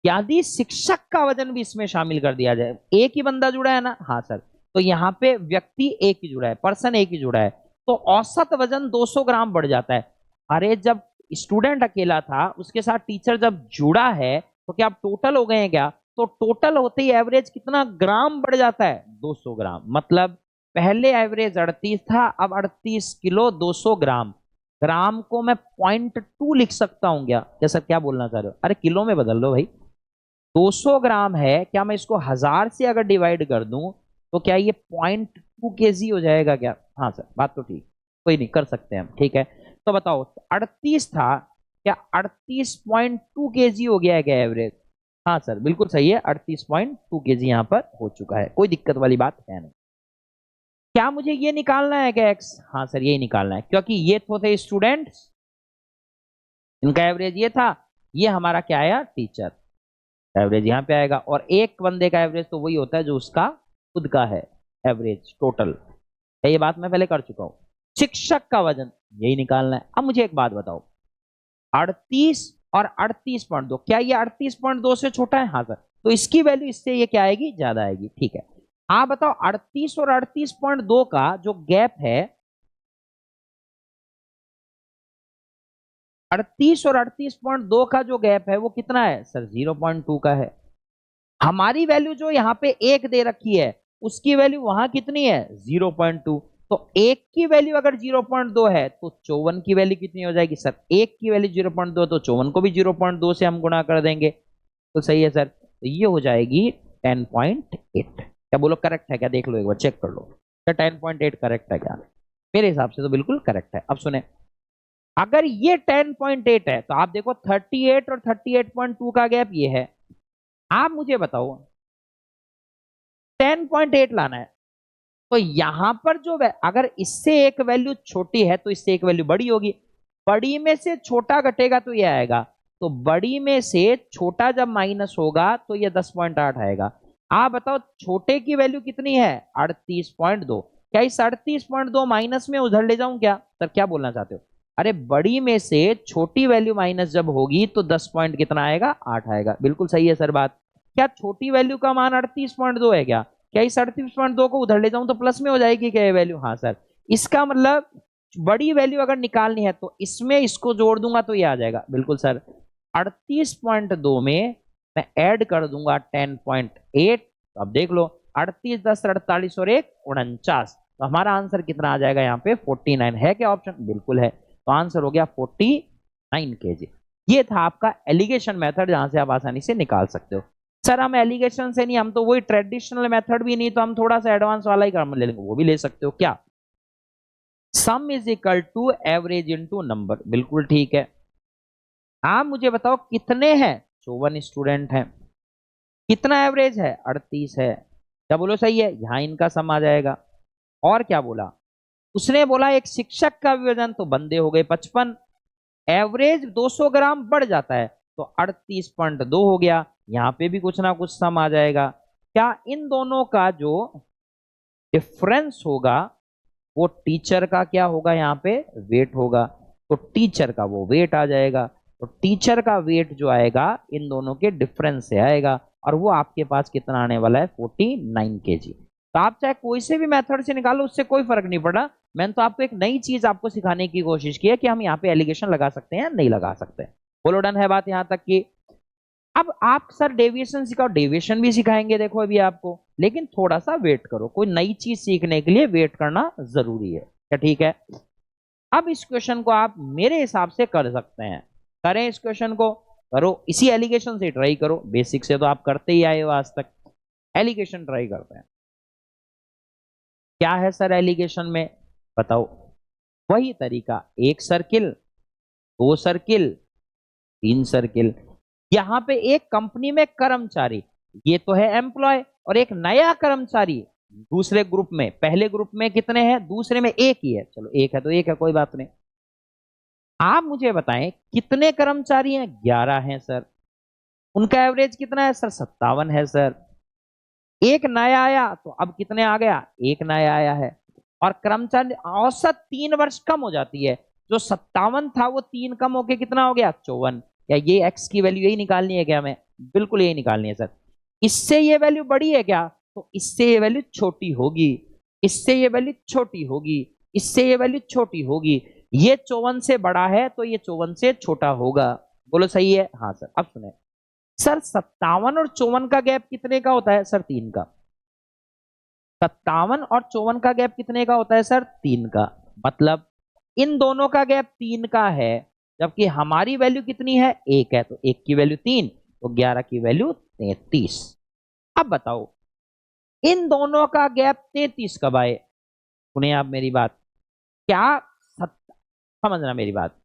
यदि शिक्षक का वजन भी इसमें शामिल कर दिया जाए, एक ही बंदा जुड़ा है ना? हाँ सर। तो यहाँ पे व्यक्ति एक ही जुड़ा है, पर्सन एक ही जुड़ा है, तो औसत वजन 200 ग्राम बढ़ जाता है। अरे जब स्टूडेंट अकेला था, उसके साथ टीचर जब जुड़ा है, तो क्या आप टोटल हो गए हैं क्या? तो टोटल होते ही एवरेज कितना ग्राम बढ़ जाता है? 200 ग्राम। मतलब पहले एवरेज 38 था, अब 38 किलो 200 ग्राम। ग्राम को मैं 0.2 लिख सकता हूं क्या? क्या सर, क्या बोलना चाह रहे हो? अरे किलो में बदल लो भाई। 200 ग्राम है, क्या मैं इसको 1000 से अगर डिवाइड कर दूं तो क्या ये 0.2 केजी हो जाएगा क्या? हाँ सर, बात तो ठीक, कोई नहीं, कर सकते हैं हम, ठीक है। तो बताओ 38 था, क्या 38.2 केजी हो गया है क्या एवरेज? हाँ सर, बिल्कुल सही है, 38.2 केजी यहाँ पर हो चुका है, कोई दिक्कत वाली बात है नहीं। क्या मुझे ये निकालना है क्या एक्स? हाँ सर, यही निकालना है, क्योंकि ये तो थे स्टूडेंट्स, इनका एवरेज ये था, ये हमारा क्या आया? टीचर। एवरेज यहाँ पे आएगा, और एक बंदे का एवरेज तो वही होता है जो उसका खुद का है, एवरेज टोटल। ये बात मैं पहले कर चुका हूं। शिक्षक का वजन यही निकालना है। अब मुझे एक बात बताओ, 38 और 38.2, क्या ये 38.2 से छोटा है? हाँ सर। तो इसकी वैल्यू इससे ये क्या आएगी? ज्यादा आएगी, ठीक है। आप बताओ 38 और 38.2 का जो गैप है, 38 और 38.2 का जो गैप है वो कितना है? सर 0.2 का है। हमारी वैल्यू जो यहाँ पे एक दे रखी है, उसकी वैल्यू वहां कितनी है? 0.2। तो एक की वैल्यू अगर 0.2 है तो 54 की वैल्यू कितनी हो जाएगी? सर एक की वैल्यू 0.2, तो 54 को भी 0.2 से हम गुणा कर देंगे, तो सही है सर। तो ये हो जाएगी 10.8। क्या बोलो, करेक्ट है क्या? देख लो एक बार, चेक कर लो क्या 10.8 करेक्ट है क्या? मेरे हिसाब से तो बिल्कुल करेक्ट है। अब सुने, अगर ये 10.8 है तो आप देखो 38 और 38.2 का गैप ये है। आप मुझे बताओ 10.8 लाना है, तो यहां पर जो अगर इससे एक वैल्यू छोटी है तो इससे एक वैल्यू बड़ी होगी, बड़ी में से छोटा घटेगा तो ये आएगा, तो बड़ी में से छोटा जब माइनस होगा तो ये 10.8 आएगा। आप बताओ छोटे की वैल्यू कितनी है? 38.2। क्या इस 38.2 माइनस में उधर ले जाऊं क्या? सर क्या बोलना चाहते हो? अरे बड़ी में से छोटी वैल्यू माइनस जब होगी तो 10 पॉइंट कितना आएगा? 8 आएगा। बिल्कुल सही है सर बात। क्या छोटी वैल्यू का मान 38.2 है क्या? क्या इस 38.2 को उधर ले जाऊं तो प्लस में हो जाएगी क्या ये वैल्यू? हाँ सर। इसका मतलब बड़ी वैल्यू अगर निकालनी है तो इसमें इसको जोड़ दूंगा तो ये आ जाएगा। बिल्कुल सर। 38.2 में मैं ऐड कर दूंगा 10.8। तो अब देख लो 38 10 48 और 1 49, तो हमारा आंसर कितना आ जाएगा यहाँ पे? 49 है क्या ऑप्शन? बिल्कुल है। तो आंसर हो गया 49 केजी। ये था आपका एलिगेशन मेथड, जहां से आप आसानी से निकाल सकते हो। सर हम एलिगेशन से नहीं, हम तो वही ट्रेडिशनल मेथड भी नहीं, तो हम थोड़ा सा एडवांस वाला ही काम ले लेंगे, वो भी ले सकते हो क्या? Sum is equal to average into number, बिल्कुल ठीक है। आप मुझे बताओ कितने हैं? 54 स्टूडेंट हैं। कितना एवरेज है? 38 है। क्या बोलो सही है? यहां इनका सम आ जाएगा। और क्या बोला उसने? बोला एक शिक्षक का वजन, तो बंदे हो गए 55। एवरेज 200 ग्राम बढ़ जाता है तो 38.2 हो गया। यहां पे भी कुछ ना कुछ सम आ जाएगा। क्या इन दोनों का जो डिफरेंस होगा वो टीचर का क्या होगा? यहाँ पे वेट होगा, तो टीचर का वो वेट आ जाएगा। तो टीचर का वेट जो आएगा इन दोनों के डिफरेंस से आएगा, और वो आपके पास कितना आने वाला है? 49 केजी। तो आप चाहे कोई से भी मेथड से निकालो, उससे कोई फर्क नहीं पड़ा। मैंने तो आपको एक नई चीज आपको सिखाने की कोशिश की है कि हम यहाँ पे एलिगेशन लगा सकते हैं या नहीं लगा सकते। बोलो डन है बात यहाँ तक की? अब आप सर डेविएशन सिखाओ, डेविएशन भी सिखाएंगे देखो अभी आपको, लेकिन थोड़ा सा वेट करो। कोई नई चीज सीखने के लिए वेट करना जरूरी है, क्या ठीक है? अब इस क्वेश्चन को आप मेरे हिसाब से कर सकते हैं। करें इस क्वेश्चन को? करो, इसी एलिगेशन से ट्राई करो। बेसिक से तो आप करते ही आए हो आज तक। एलिगेशन ट्राई करते हैं। क्या है सर एलिगेशन में? बताओ। वही तरीका, एक सर्किल, दो सर्किल, तीन सर्किल। यहां पे एक कंपनी में कर्मचारी ये तो है एम्प्लॉय, और एक नया कर्मचारी दूसरे ग्रुप में, पहले ग्रुप में कितने हैं, दूसरे में एक ही है, चलो एक है तो एक है, कोई बात नहीं। आप मुझे बताएं कितने कर्मचारी हैं, 11 हैं सर। उनका एवरेज कितना है सर, 57 है सर। एक नया आया तो अब कितने आ गया, एक नया आया है। और कर्मचारी औसत 3 वर्ष कम हो जाती है, जो 57 था वो 3 कम होके कितना हो गया, 54। या ये एक्स की वैल्यू यही निकालनी है क्या हमें, बिल्कुल यही निकालनी है सर। इससे ये वैल्यू बड़ी है क्या, तो इससे ये वैल्यू छोटी होगी, इससे ये वैल्यू छोटी होगी, इससे ये वैल्यू छोटी होगी। ये 54 से बड़ा है तो ये 54 से छोटा होगा। बोलो सही है, हाँ सर। अब सुने सर, 57 और 54 का गैप कितने का होता है सर, 3 का। 57 और 54 का गैप कितने का होता है सर, 3 का। मतलब इन दोनों का गैप 3 का है, जबकि हमारी वैल्यू कितनी है, 1 है, तो 1 की वैल्यू 3, तो 11 की वैल्यू 33। अब बताओ इन दोनों का गैप 33 कब आए, सुने आप मेरी बात। क्या समझना मेरी बात,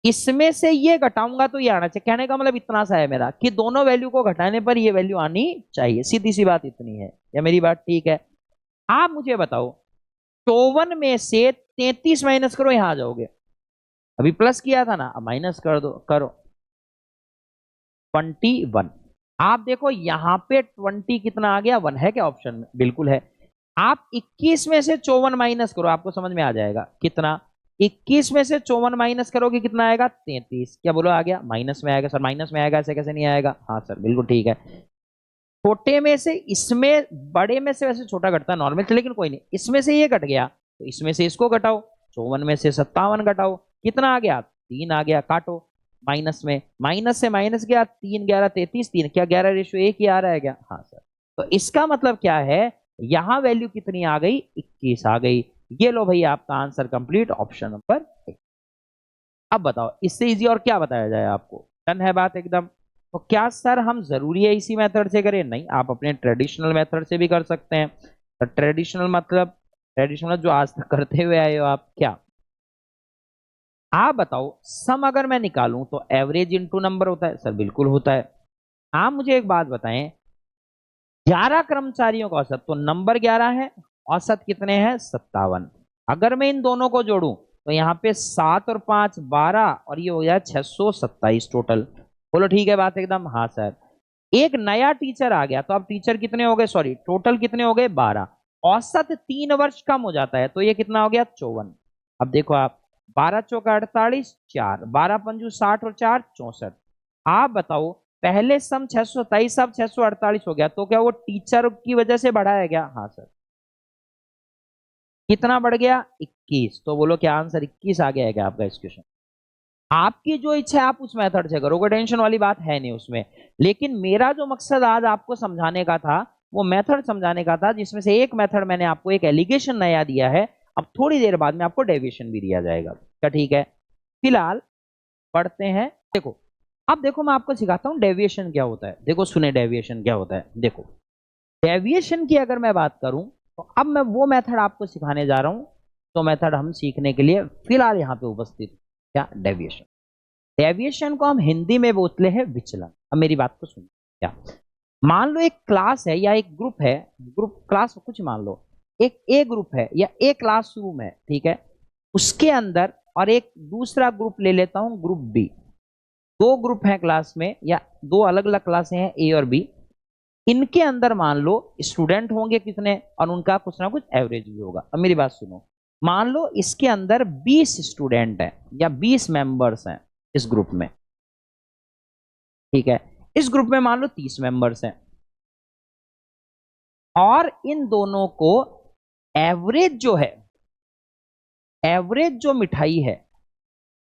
इसमें से ये घटाऊंगा तो ये आना चाहिए, कहने का मतलब इतना सा है मेरा कि दोनों वैल्यू को घटाने पर ये वैल्यू आनी चाहिए, सीधी सी बात इतनी है। या मेरी बात ठीक है। आप मुझे बताओ 54 में से 33 माइनस करो, यहां आ जाओगे। अभी प्लस किया था ना, अब माइनस कर दो, करो 21। आप देखो यहां पे 20 कितना आ गया, 1 है क्या ऑप्शन में, बिल्कुल है। आप 21 में से 54 माइनस करो, आपको समझ में आ जाएगा कितना। 21 में से 54 माइनस करोगे कितना आएगा, 33। क्या बोलो आ गया, माइनस में आएगा सर, माइनस में आएगा, ऐसे कैसे नहीं आएगा, हाँ सर बिल्कुल ठीक है। छोटे में से इसमें, बड़े में से वैसे छोटा घटता है नॉर्मल, लेकिन कोई नहीं, इसमें से ये घट गया तो इसमें से इसको घटाओ, 54 में से 57 घटाओ, कितना आ गया, 3 आ गया, काटो। माइनस में माइनस से माइनस गया, 3 11 33, 3 क्या 11 रेशियो 1 ही आ रहा है क्या, हाँ सर। तो इसका मतलब क्या है, यहां वैल्यू कितनी आ गई, 21 आ गई। ये लो भाई आपका आंसर कंप्लीट, ऑप्शन नंबर। अब बताओ इससे इजी और क्या बताया जाए आपको, डन है बात एकदम। तो क्या सर हम जरूरी है इसी मेथड से करें, नहीं, आप अपने ट्रेडिशनल मेथड से भी कर सकते हैं। तो ट्रेडिशनल मतलब ट्रेडिशनल जो आज तक करते हुए आए हो आप, क्या आप बताओ सम अगर मैं निकालूं तो एवरेज इनटू नंबर होता है सर, बिल्कुल होता है। आप मुझे एक बात बताएं, 11 कर्मचारियों का औसत, तो नंबर 11 है, औसत कितने हैं, 57। अगर मैं इन दोनों को जोड़ूं तो यहाँ पे 7 और 5 12, और ये हो गया 627 टोटल। बोलो ठीक है बात एकदम, हाँ सर। एक नया टीचर आ गया तो अब टीचर कितने हो गए, सॉरी टोटल कितने हो गए, 12। औसत 3 वर्ष कम हो जाता है तो ये कितना हो गया, 54। अब देखो आप, 12 चौका 48, 4 12 पंजू 60 और 4 64। आप बताओ पहले सम 627, अब 648 हो गया, तो क्या वो टीचर की वजह से बढ़ा है क्या, हाँ सर। कितना बढ़ गया, 21। तो बोलो क्या आंसर 21 आ गया है क्या आपका इस क्वेश्चन। आपकी जो इच्छा है आप उस मेथड से करोगे, टेंशन वाली बात है नहीं उसमें। लेकिन मेरा जो मकसद आज आपको समझाने का था, वो मेथड समझाने का था, जिसमें से एक मेथड मैंने आपको एक एलिगेशन नया दिया है। अब थोड़ी देर बाद में आपको डेविएशन भी दिया जाएगा, क्या ठीक है। फिलहाल पढ़ते हैं, देखो। अब देखो मैं आपको सिखाता हूँ डेविएशन क्या होता है, देखो सुने डेविएशन क्या होता है। देखो डेविएशन की अगर मैं बात करूं तो अब मैं वो मेथड आपको सिखाने जा रहा हूं, तो मेथड हम सीखने के लिए फिलहाल यहाँ पे उपस्थित, क्या डेविएशन। डेविएशन को हम हिंदी में बोलते हैं विचलन। अब मेरी बात को सुनिए, क्या मान लो एक क्लास है या एक ग्रुप है, ग्रुप क्लास कुछ मान लो, एक ए ग्रुप है या ए क्लासरूम है, ठीक है। उसके अंदर और एक दूसरा ग्रुप ले लेता हूं, ग्रुप बी। दो ग्रुप हैं क्लास में, या दो अलग अलग क्लासें हैं ए और बी। इनके अंदर मान लो स्टूडेंट होंगे कितने, और उनका कुछ ना कुछ एवरेज भी होगा। अब मेरी बात सुनो, मान लो इसके अंदर 20 स्टूडेंट हैं या 20 मेंबर्स हैं इस ग्रुप में, ठीक है। इस ग्रुप में मान लो 30 मेंबर्स हैं, और इन दोनों को एवरेज जो है, एवरेज जो मिठाई है,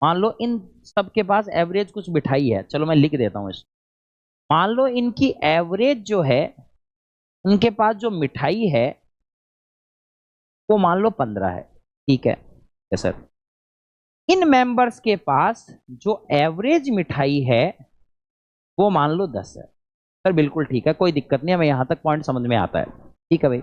मान लो इन सबके पास एवरेज कुछ मिठाई है, चलो मैं लिख देता हूं इस। मान लो इनकी एवरेज जो है, उनके पास जो मिठाई है वो मान लो 15 है, ठीक है सर। इन मेंबर्स के पास जो एवरेज मिठाई है वो मान लो 10 है सर, बिल्कुल ठीक है, कोई दिक्कत नहीं, हमें यहां तक पॉइंट समझ में आता है, ठीक है भाई।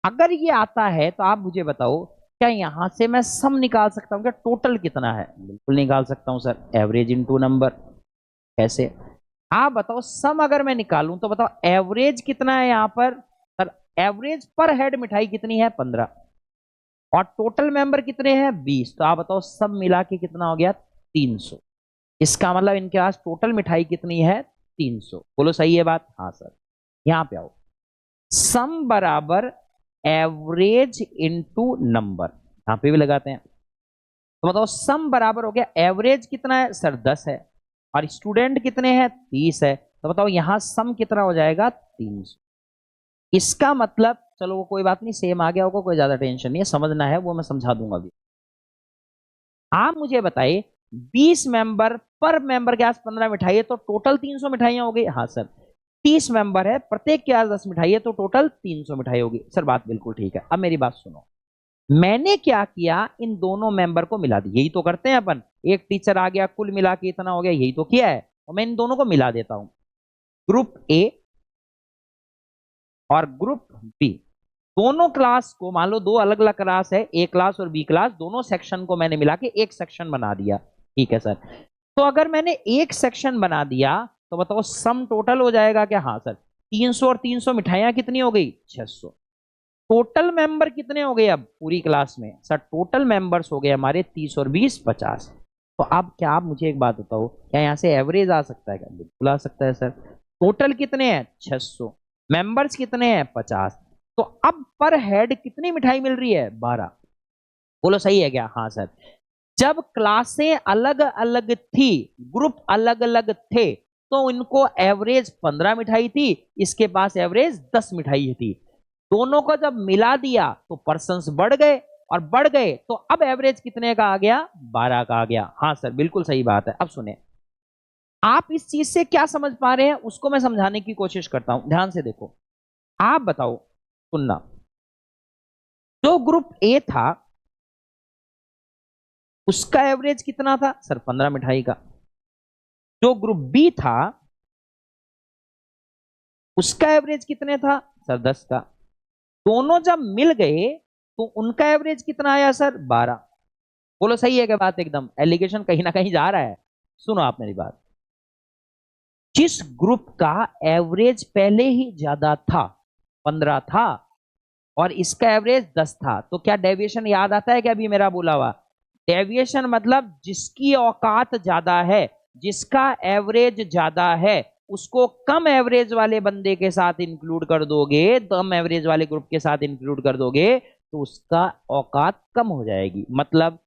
अगर ये आता है तो आप मुझे बताओ, क्या यहां से मैं सम निकाल सकता हूं क्या, टोटल कितना है, बिल्कुल निकाल सकता हूं सर, एवरेज इनटू नंबर। कैसे, आप बताओ सम अगर मैं निकालूं तो बताओ एवरेज कितना है यहां पर सर, एवरेज पर हेड मिठाई कितनी है 15 और टोटल मेंबर कितने हैं 20, तो आप बताओ सब मिला के कितना हो गया 300। इसका मतलब इनके पास टोटल मिठाई कितनी है 300। बोलो सही है बात? हाँ सर। यहां पे आओ, सम बराबर एवरेज इनटू नंबर, यहां पे भी लगाते हैं। तो बताओ सम बराबर हो गया एवरेज कितना है सर 10 है और स्टूडेंट कितने हैं 30 है, तो बताओ यहां सम कितना हो जाएगा 300। इसका मतलब चलो वो कोई बात नहीं, सेम आ गया होगा, कोई ज्यादा टेंशन नहीं है, समझना है वो मैं समझा दूंगा अभी। आप मुझे बताइए 20 मेंबर, पर मेंबर के पास 15 मिठाई है तो टोटल 300 मिठाइयां हो गई। हाँ सर। 30 मेंबर है, प्रत्येक के पास 10 मिठाई है तो टोटल 300 मिठाई होगी। सर बात बिल्कुल ठीक है। अब मेरी बात सुनो, मैंने क्या किया, इन दोनों मेंबर को मिला दी, यही तो करते हैं अपन। एक टीचर आ गया, कुल मिला के इतना हो गया, यही तो किया है। और मैं इन दोनों को मिला देता हूं, ग्रुप ए और ग्रुप बी। दोनों क्लास को, मान लो दो अलग अलग क्लास है, ए क्लास और बी क्लास, दोनों सेक्शन को मैंने मिला के एक सेक्शन बना दिया। ठीक है सर। तो अगर मैंने एक सेक्शन बना दिया तो बताओ सम टोटल हो जाएगा क्या? हाँ सर। 300 और 300 मिठाइयां कितनी हो गई 600। टोटल मेंबर कितने हो गए अब पूरी क्लास में? सर टोटल मेंबर्स हो गए हमारे 30 और 20 50। तो अब क्या आप मुझे एक बात बताओ, क्या यहां से एवरेज आ सकता है? क्या बिल्कुल आ सकता है सर। टोटल कितने हैं 600, मेंबर्स कितने हैं 50, तो अब पर हेड कितनी मिठाई मिल रही है 12। बोलो सही है क्या? हाँ सर। जब क्लासें अलग अलग थी, ग्रुप अलग अलग थे, तो इनको एवरेज 15 मिठाई थी, इसके पास एवरेज 10 मिठाई थी। दोनों को जब मिला दिया तो पर्सन्स बढ़ गए, और बढ़ गए तो अब एवरेज कितने का आ गया 12 का आ गया। हाँ सर बिल्कुल सही बात है। अब सुने, आप इस चीज से क्या समझ पा रहे हैं उसको मैं समझाने की कोशिश करता हूं, ध्यान से देखो। आप बताओ, सुनना, जो ग्रुप ए था उसका एवरेज कितना था सर 15 मिठाई का। जो ग्रुप बी था उसका एवरेज कितने था सर 10 का। दोनों जब मिल गए तो उनका एवरेज कितना आया सर 12। बोलो सही है क्या बात? एकदम एलिगेशन कहीं ना कहीं जा रहा है। सुनो आप मेरी बात, जिस ग्रुप का एवरेज पहले ही ज्यादा था 15 था और इसका एवरेज 10 था, तो क्या डेविएशन याद आता है क्या अभी मेरा बोला हुआ? डेविएशन मतलब जिसकी औकात ज्यादा है, जिसका एवरेज ज्यादा है, उसको कम एवरेज वाले बंदे के साथ इंक्लूड कर दोगे, कम एवरेज वाले ग्रुप के साथ इंक्लूड कर दोगे तो उसका औकात कम हो जाएगी। मतलब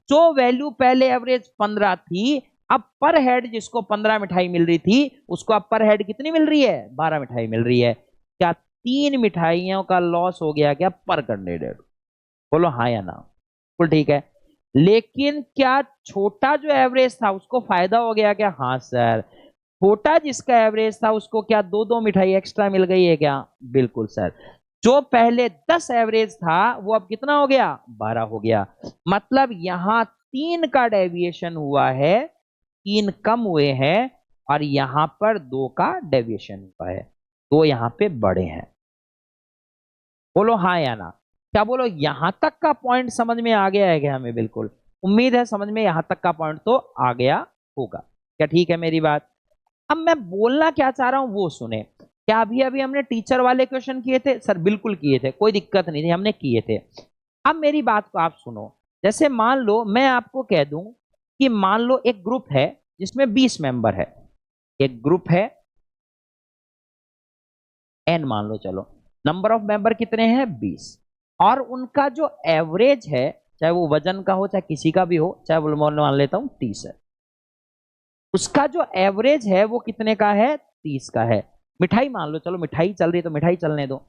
जो वैल्यू पहले एवरेज 15 थी, अब पर हेड जिसको 15 मिठाई मिल रही थी उसको अब पर हेड कितनी मिल रही है 12 मिठाई मिल रही है। क्या 3 मिठाइयों का लॉस हो गया क्या पर कैंडिडेट? बोलो हाँ या ना। बिल्कुल ठीक है। लेकिन क्या छोटा जो एवरेज था उसको फायदा हो गया क्या? हाँ सर। छोटा जिसका एवरेज था उसको क्या दो दो मिठाई एक्स्ट्रा मिल गई है क्या? बिल्कुल सर। जो पहले 10 एवरेज था वो अब कितना हो गया 12 हो गया। मतलब यहां 3 का डेविएशन हुआ है, 3 कम हुए हैं, और यहां पर 2 का डेविएशन हुआ है, 2 यहां पे बड़े हैं। बोलो हाँ या ना। क्या बोलो, यहां तक का पॉइंट समझ में आ गया है क्या हमें? बिल्कुल उम्मीद है समझ में, यहां तक का पॉइंट तो आ गया होगा। क्या ठीक है मेरी बात? अब मैं बोलना क्या चाह रहा हूं वो सुने। क्या अभी अभी हमने टीचर वाले क्वेश्चन किए थे सर? बिल्कुल किए थे, कोई दिक्कत नहीं थी, हमने किए थे। अब मेरी बात को आप सुनो। जैसे मान लो मैं आपको कह दूं कि मान लो एक ग्रुप है जिसमें 20 मेंबर है, एक ग्रुप है एन, मान लो, चलो नंबर ऑफ मेंबर कितने हैं 20, और उनका जो एवरेज है, चाहे वो वजन का हो चाहे किसी का भी हो, चाहे वो मान लेता हूं 30 है, उसका जो एवरेज है वो कितने का है 30 का है। मिठाई मान लो, चलो मिठाई चल रही तो मिठाई चलने दो।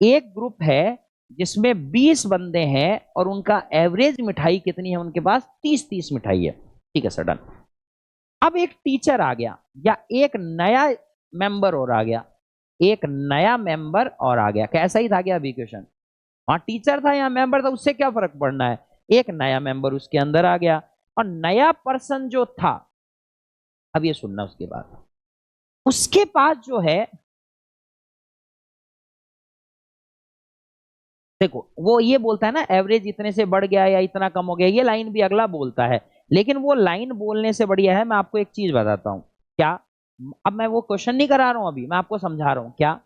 एक ग्रुप है जिसमें 20 बंदे हैं और उनका एवरेज मिठाई कितनी है उनके पास 30 मिठाई है। ठीक है सर, डन। अब एक टीचर आ गया या एक नया मेंबर और आ गया, एक नया मेंबर और आ गया, कैसा ही था क्या अभी क्वेश्चन? वहां टीचर था या मेंबर था, उससे क्या फर्क पड़ना है। एक नया मेंबर उसके अंदर आ गया, और नया पर्सन जो था, अब ये सुनना, उसके बाद उसके पास जो है, देखो वो ये बोलता है ना एवरेज इतने से बढ़ गया या इतना कम हो गया, ये लाइन भी अगला बोलता है। लेकिन वो लाइन बोलने से बढ़िया है, मैं आपको एक चीज बताता हूं। क्या? अब मैं वो क्वेश्चन नहीं करा रहा हूं, अभी मैं आपको समझा रहा हूं क्या।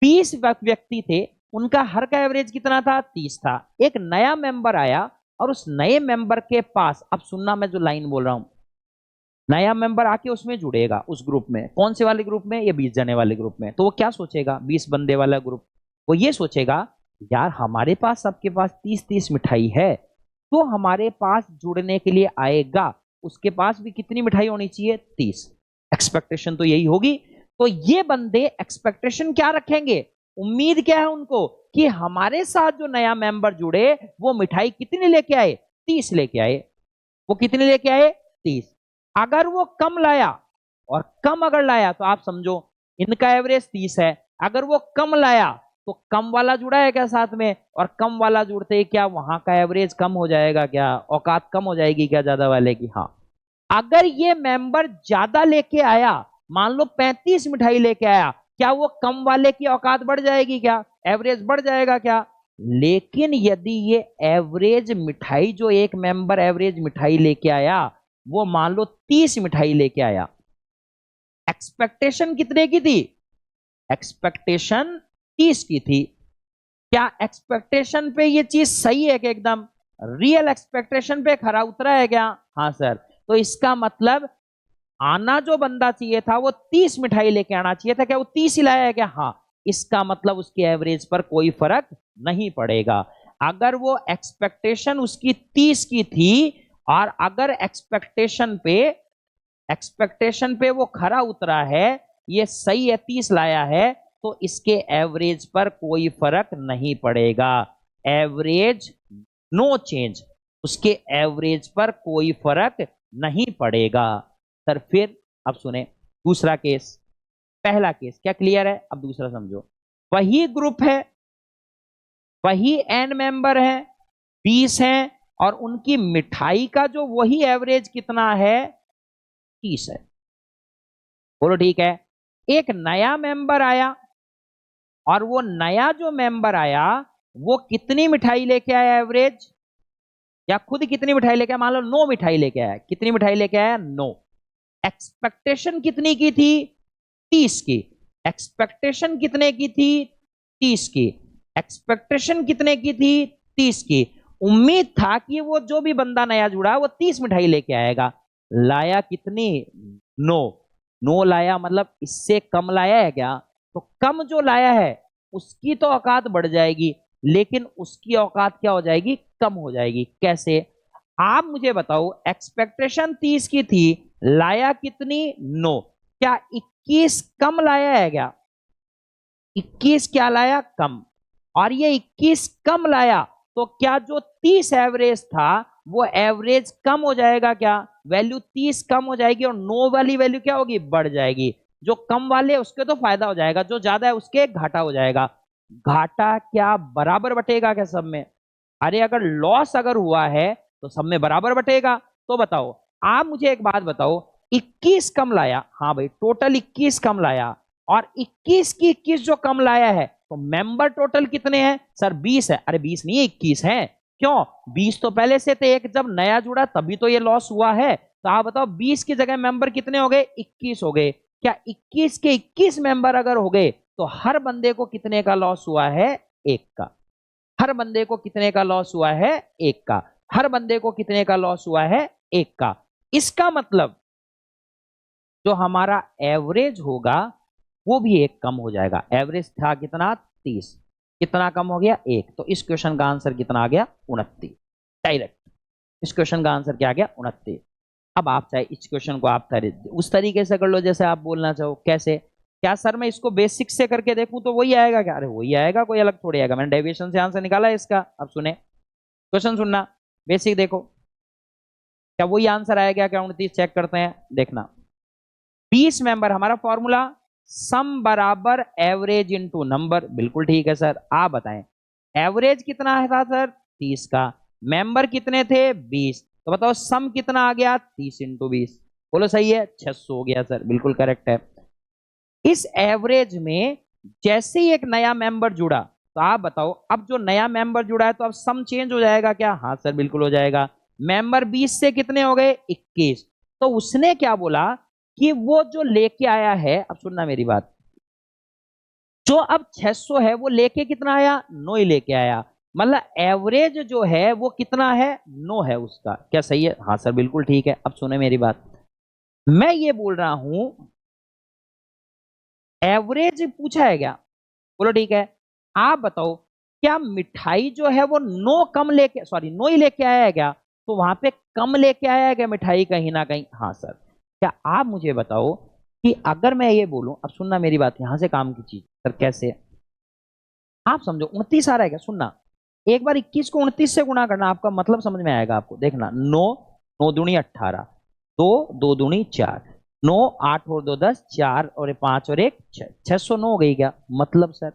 20 व्यक्ति थे, उनका हर का एवरेज कितना था, 30 था। एक नया मेंबर आया और उस नए मेंबर के पास, अब सुनना मैं जो लाइन बोल रहा हूं, नया मेंबर आके उसमें जुड़ेगा, उस ग्रुप में, कौन से वाले ग्रुप में, ये 20 जने वाले ग्रुप में। तो वो क्या सोचेगा, 20 बंदे वाला ग्रुप, वो ये सोचेगा यार हमारे पास, सबके पास 30-30 मिठाई है, तो हमारे पास जुड़ने के लिए आएगा, उसके पास भी कितनी मिठाई होनी चाहिए, 30। एक्सपेक्टेशन तो यही होगी। तो ये बंदे एक्सपेक्टेशन क्या रखेंगे, उम्मीद क्या है उनको कि हमारे साथ जो नया मेंबर जुड़े वो मिठाई कितनी लेके आए, 30 लेके आए। वो कितने लेके आए, 30। अगर वो कम लाया, और कम अगर लाया तो आप समझो इनका एवरेज 30 है, अगर वो कम लाया तो कम वाला जुड़ा है क्या साथ में, और कम वाला जुड़ते ही क्या वहां का एवरेज कम हो जाएगा क्या, औकात कम हो जाएगी क्या ज्यादा वाले की। हाँ, अगर ये मेंबर ज्यादा लेके आया, मान लो 35 मिठाई लेके आया, क्या वो कम वाले की औकात बढ़ जाएगी क्या, एवरेज बढ़ जाएगा क्या। लेकिन यदि ये एवरेज मिठाई, जो एक मेंबर एवरेज मिठाई लेके आया, वो मान लो 30 मिठाई लेके आया, एक्सपेक्टेशन कितने की थी, एक्सपेक्टेशन 30 की थी। क्या एक्सपेक्टेशन पे ये चीज सही है कि एकदम रियल एक्सपेक्टेशन पे खरा उतरा है क्या, हाँ सर। तो इसका मतलब आना जो बंदा चाहिए था वो 30 मिठाई लेके आना चाहिए था, क्या वो 30 ही लाया है क्या, हाँ। इसका मतलब उसके एवरेज पर कोई फर्क नहीं पड़ेगा। अगर वो एक्सपेक्टेशन उसकी 30 की थी, और अगर एक्सपेक्टेशन पे वो खरा उतरा है, ये सही है 30 लाया है, तो इसके एवरेज पर कोई फर्क नहीं पड़ेगा। एवरेज नो चेंज, उसके एवरेज पर कोई फर्क नहीं पड़ेगा। सर फिर अब सुने दूसरा केस, पहला केस क्या क्लियर है, अब दूसरा समझो। वही ग्रुप है, वही एन मेंबर है, 20 हैं, और उनकी मिठाई का जो वही एवरेज कितना है, 30 है। बोलो ठीक है। एक नया मेंबर आया, और वो नया जो मेंबर आया वो कितनी मिठाई लेके आया एवरेज, या खुद कितनी मिठाई लेके आया, मान लो 9 मिठाई लेके आया, कितनी मिठाई लेके आया, 9। एक्सपेक्टेशन कितनी की थी, 30 की। एक्सपेक्टेशन कितने की थी, 30 की। एक्सपेक्टेशन कितने की थी, 30 की। उम्मीद था कि वो जो भी बंदा नया जुड़ा वो 30 मिठाई लेके आएगा, लाया कितनी, 9। 9 लाया, मतलब इससे कम लाया है क्या, तो कम जो लाया है उसकी तो औकात बढ़ जाएगी, लेकिन उसकी औकात क्या हो जाएगी, कम हो जाएगी। कैसे, आप मुझे बताओ, एक्सपेक्टेशन 30 की थी, लाया कितनी, 9। क्या 21 कम लाया है क्या, 21 क्या लाया, कम। और ये 21 कम लाया, तो क्या जो 30 एवरेज था वो एवरेज कम हो जाएगा क्या, वैल्यू 30 कम हो जाएगी, और 9 वाली वैल्यू क्या होगी, बढ़ जाएगी। जो कम वाले उसके तो फायदा हो जाएगा, जो ज्यादा है उसके घाटा हो जाएगा। घाटा क्या बराबर बटेगा क्या सब में, अरे अगर लॉस अगर हुआ है तो सब में बराबर बटेगा। तो बताओ, आप मुझे एक बात बताओ, 21 कम लाया, हाँ भाई टोटल 21 कम लाया, और 21 की 21 जो कम लाया है, तो मेंबर टोटल कितने हैं, सर 20 है। अरे 20 नहीं है, 21 है। क्यों, 20 तो पहले से थे, एक जब नया जुड़ा तभी तो ये लॉस हुआ है। तो आप बताओ 20 की जगह मेंबर कितने हो गए, 21 हो गए। क्या 21 के 21 मेंबर अगर हो गए तो हर बंदे को कितने का लॉस हुआ है, एक का। हर बंदे को कितने का लॉस हुआ है, एक का। हर बंदे को कितने का लॉस हुआ है, एक का। इसका मतलब जो हमारा एवरेज होगा वो भी एक कम हो जाएगा। एवरेज था कितना, 30, कितना कम हो गया, एक। तो इस क्वेश्चन का आंसर कितना आ गया, 29। डायरेक्ट इस क्वेश्चन का आंसर क्या आ गया, 29। अब आप चाहे इस क्वेश्चन को आप उस तरीके से कर लो जैसे आप बोलना चाहो। कैसे, क्या सर मैं इसको बेसिक से करके देखूं तो वही आएगा क्या, अरे वही आएगा, कोई अलग थोड़ी आएगा, मैंने डेविएशन से आंसर निकाला है इसका। अब सुने क्वेश्चन, सुनना, बेसिक देखो, क्या वही आंसर आएगा क्या, 29 चेक करते हैं, देखना। 20 मेंबर, हमारा फॉर्मूला सम बराबर एवरेज इनटू नंबर, बिल्कुल ठीक है सर। आप बताएं एवरेज कितना है था सर, 30 का, मेंबर कितने थे, 20, तो बताओ सम कितना आ गया, 30 इंटू 20। बोलो सही है, 600 हो गया सर, बिल्कुल करेक्ट है। इस एवरेज में जैसे ही एक नया मेंबर जुड़ा, तो आप बताओ अब जो नया मेंबर जुड़ा है तो अब सम चेंज हो जाएगा क्या, हाँ सर बिल्कुल हो जाएगा। मेंबर 20 से कितने हो गए, 21। तो उसने क्या बोला कि वो जो लेके आया है, अब सुनना मेरी बात, जो अब 600 है वो लेके कितना आया, 9 ही लेके आया, मतलब एवरेज जो है वो कितना है, 9 है उसका। क्या सही है? हाँ सर बिल्कुल ठीक है। अब सुने मेरी बात, मैं ये बोल रहा हूं एवरेज पूछा है क्या, बोलो ठीक है। आप बताओ क्या मिठाई जो है वो 9 कम लेके, सॉरी 9 ही लेके आया है क्या, तो वहां पे कम लेके आया है क्या मिठाई कहीं ना कहीं? हाँ सर। क्या आप मुझे बताओ कि अगर मैं ये बोलूं, अब सुनना मेरी बात, यहां से काम की चीज सर कैसे, आप समझो 29 आ रहा है क्या, सुनना, एक बार 21 को 29 से गुणा करना, आपका मतलब समझ में आएगा आपको। देखना 9, 9 दूनी 18, 2, 2 दूनी 4, 9, 8 और 2 10, 4 और 5 और 1 6, 609 हो गई क्या? मतलब सर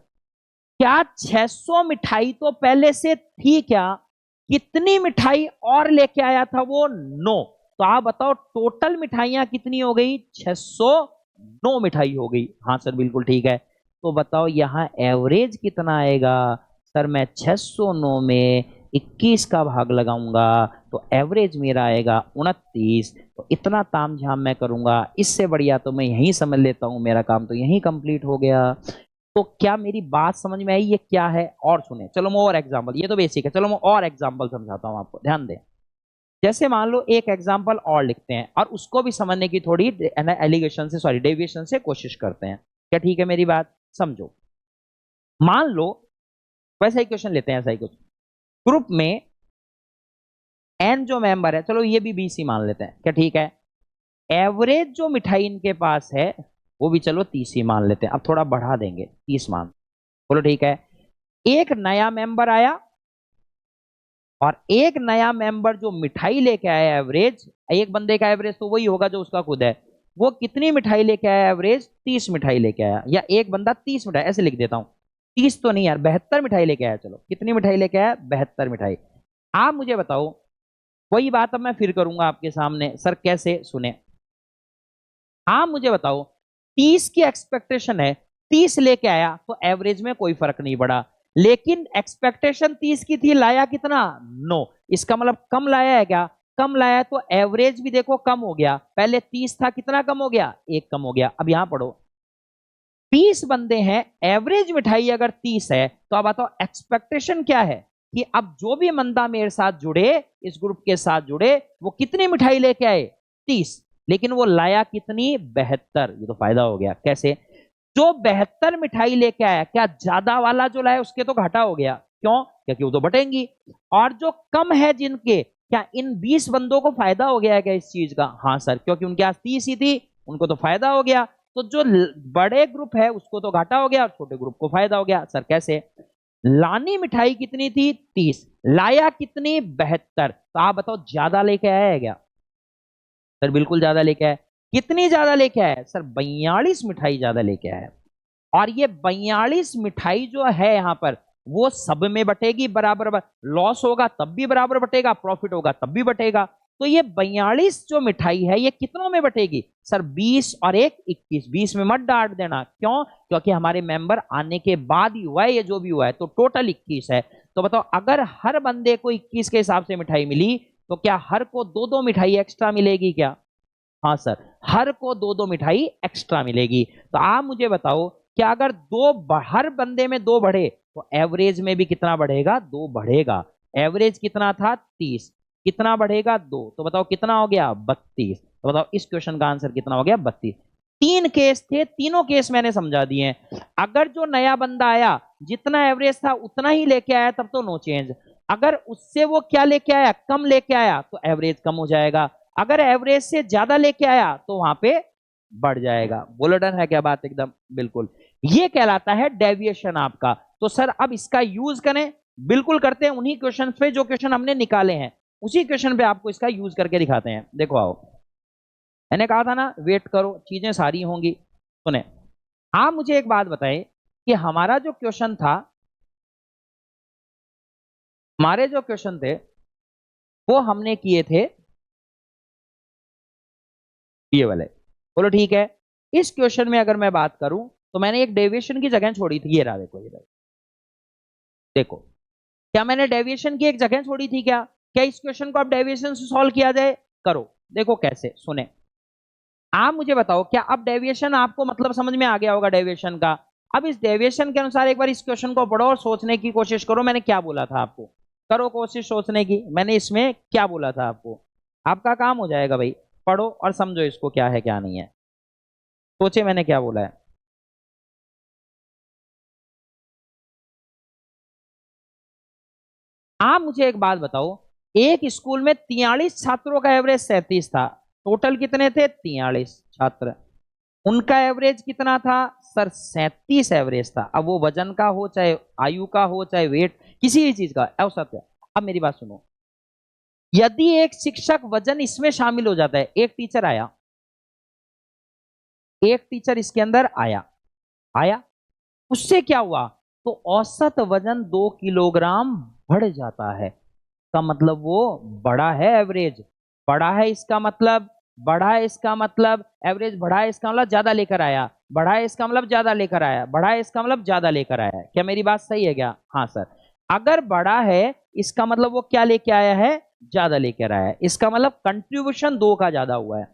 क्या 600 मिठाई तो पहले से थी क्या, कितनी मिठाई और लेके आया था वो, 9। तो आप बताओ टोटल मिठाइयां कितनी हो गई, 609 मिठाई हो गई। हाँ सर बिल्कुल ठीक है। तो बताओ यहां एवरेज कितना आएगा, सर मैं 609 में 21 का भाग लगाऊंगा तो एवरेज मेरा आएगा 29। तो इतना तामझाम मैं करूंगा, इससे बढ़िया तो मैं यहीं समझ लेता हूं, मेरा काम तो यहीं कंप्लीट हो गया। तो क्या मेरी बात समझ में आई, ये क्या है? और सुने, चलो मैं और एग्जांपल, ये तो बेसिक है, चलो मैं और एग्जांपल समझाता हूं आपको, ध्यान दें। जैसे मान लो एक एग्जांपल और लिखते हैं और उसको भी समझने की थोड़ी एलिगेशन से, सॉरी डेविएशन से कोशिश करते हैं। क्या ठीक है मेरी बात? समझो, मान लो वैसा ही क्वेश्चन लेते हैं, ऐसा ही कुछ, ग्रुप में एन जो मेंबर है, चलो ये भी 20 ही मान लेते हैं, क्या ठीक है। एवरेज जो मिठाई इनके पास है वो भी चलो 30 ही मान लेते हैं, अब थोड़ा बढ़ा देंगे, 30 मान, बोलो ठीक है। एक नया मेंबर आया और एक नया मेंबर जो मिठाई लेके आया एवरेज, एक बंदे का एवरेज तो वही होगा जो उसका खुद है, वो कितनी मिठाई लेके आया एवरेज, 30 मिठाई लेके आया, या एक बंदा 30 मिठाई, ऐसे लिख देता हूं, 30 तो नहीं यार, 72 मिठाई लेके आया, चलो कितनी मिठाई लेके आया, 72 मिठाई। आप मुझे बताओ, वही बात अब मैं फिर करूंगा आपके सामने, सर कैसे, सुने। आप मुझे बताओ 30 की एक्सपेक्टेशन है, 30 लेके आया तो एवरेज में कोई फर्क नहीं पड़ा, लेकिन एक्सपेक्टेशन 30 की थी, लाया कितना, 9। इसका मतलब कम लाया है क्या, कम लाया है, तो एवरेज भी देखो कम हो गया, पहले 30 था, कितना कम हो गया, एक कम हो गया। अब यहां पढ़ो, 20 बंदे हैं, एवरेज मिठाई अगर 30 है, तो अब बताओ एक्सपेक्टेशन क्या है कि अब जो भी बंदा मेरे साथ जुड़े, इस ग्रुप के साथ जुड़े, वो कितनी मिठाई लेके आए, 30, लेकिन वो लाया कितनी, 72। ये तो फायदा हो गया। कैसे? जो 72 मिठाई लेके आया, क्या ज्यादा वाला जो लाया उसके तो घाटा हो गया, क्यों, क्योंकि वो तो बटेंगी, और जो कम है जिनके, क्या इन 20 बंदों को फायदा हो गया है क्या इस चीज का? हाँ सर, क्योंकि उनके पास 30 ही थी, उनको तो फायदा हो गया। तो जो बड़े ग्रुप है उसको तो घाटा हो गया और छोटे ग्रुप को फायदा हो गया। सर कैसे? लानी मिठाई कितनी थी, 30, लाया कितनी, 72। तो आप बताओ ज्यादा लेके आया है क्या? सर बिल्कुल ज्यादा लेके आया। कितनी ज्यादा लेके आया है? सर 42 मिठाई ज्यादा लेके आया है। और ये 42 मिठाई जो है यहां पर, वो सब में बटेगी बराबर, लॉस होगा तब भी बराबर बटेगा, प्रॉफिट होगा तब भी बटेगा। तो ये 42 जो मिठाई है ये कितनों में बटेगी, सर 20 और एक 21, 20 में मत डांट देना, क्यों, क्योंकि हमारे मेंबर आने के बाद ही हुआ है ये जो भी हुआ है, तो टोटल 21 है। तो बताओ अगर हर बंदे को 21 के हिसाब से मिठाई मिली, तो क्या हर को दो दो मिठाई एक्स्ट्रा मिलेगी क्या? हाँ सर, हर को दो दो मिठाई एक्स्ट्रा मिलेगी। तो आप मुझे बताओ कि अगर हर बंदे में दो बढ़े, तो एवरेज में भी कितना बढ़ेगा, दो बढ़ेगा। एवरेज कितना था, 30, कितना बढ़ेगा, दो, तो बताओ कितना हो गया, 32। तो बताओ इस क्वेश्चन का आंसर कितना हो गया, 32। तीन केस थे, तीनों केस मैंने समझा दिए हैं। अगर जो नया बंदा आया जितना एवरेज था उतना ही लेके आया, तब तो नो चेंज। अगर उससे वो क्या लेके आया, कम लेके आया, तो एवरेज कम हो जाएगा। अगर एवरेज से ज्यादा लेके आया तो वहां पे बढ़ जाएगा। बोलो डन है क्या बात, एकदम बिल्कुल। ये कहलाता है डेविएशन आपका। तो सर अब इसका यूज करें, बिल्कुल करते हैं उन्हीं क्वेश्चन पे जो क्वेश्चन हमने निकाले हैं, उसी क्वेश्चन पे आपको इसका यूज करके दिखाते हैं। देखो आओ, मैंने कहा था ना वेट करो, चीजें सारी होंगी। सुने, आप मुझे एक बात बताएं कि हमारा जो क्वेश्चन था, हमारे जो क्वेश्चन थे वो हमने किए थे ये वाले, बोलो ठीक है। इस क्वेश्चन में अगर मैं बात करूं तो मैंने एक डेविएशन की जगह छोड़ी थी, ये रहा, देखो ये रहा। देखो, क्या मैंने डेविएशन की एक जगह छोड़ी थी क्या? क्या इस क्वेश्चन को आप डेविएशन से सॉल्व किया जाए? करो, देखो कैसे, सुने। आप मुझे बताओ, क्या अब डेविएशन आपको मतलब समझ में आ गया होगा डेविएशन का? अब इस डेविएशन के अनुसार एक बार इस क्वेश्चन को पढ़ो और सोचने की कोशिश करो, मैंने क्या बोला था आपको। करो कोशिश सोचने की, मैंने इसमें क्या बोला था आपको। आपका काम हो जाएगा भाई, पढ़ो और समझो इसको क्या है क्या नहीं है। सोचे मैंने क्या बोला है। आप मुझे एक बात बताओ, एक स्कूल में 43 छात्रों का एवरेज 37 था, टोटल कितने थे? 43 छात्र। उनका एवरेज कितना था सर? 37 एवरेज था। अब वो वजन का हो, चाहे आयु का हो, चाहे वेट, किसी भी चीज का औसत है। अब मेरी बात सुनो, यदि एक शिक्षक वजन इसमें शामिल हो जाता है, एक टीचर आया, एक टीचर इसके अंदर आया, आया, उससे क्या हुआ? तो औसत वजन 2 किलोग्राम बढ़ जाता है। का मतलब वो बड़ा है एवरेज, बड़ा है इसका मतलब, बढ़ा है इसका मतलब, एवरेज बढ़ा है इसका मतलब ज्यादा लेकर आया, बढ़ा है इसका मतलब ज्यादा लेकर आया, बढ़ा है इसका मतलब ज्यादा लेकर आया है। क्या मेरी बात सही है क्या? हाँ सर। अगर बढ़ा है इसका मतलब वो क्या लेके आया है? ज्यादा लेकर आया है। इसका मतलब कंट्रीब्यूशन 2 का ज्यादा हुआ है,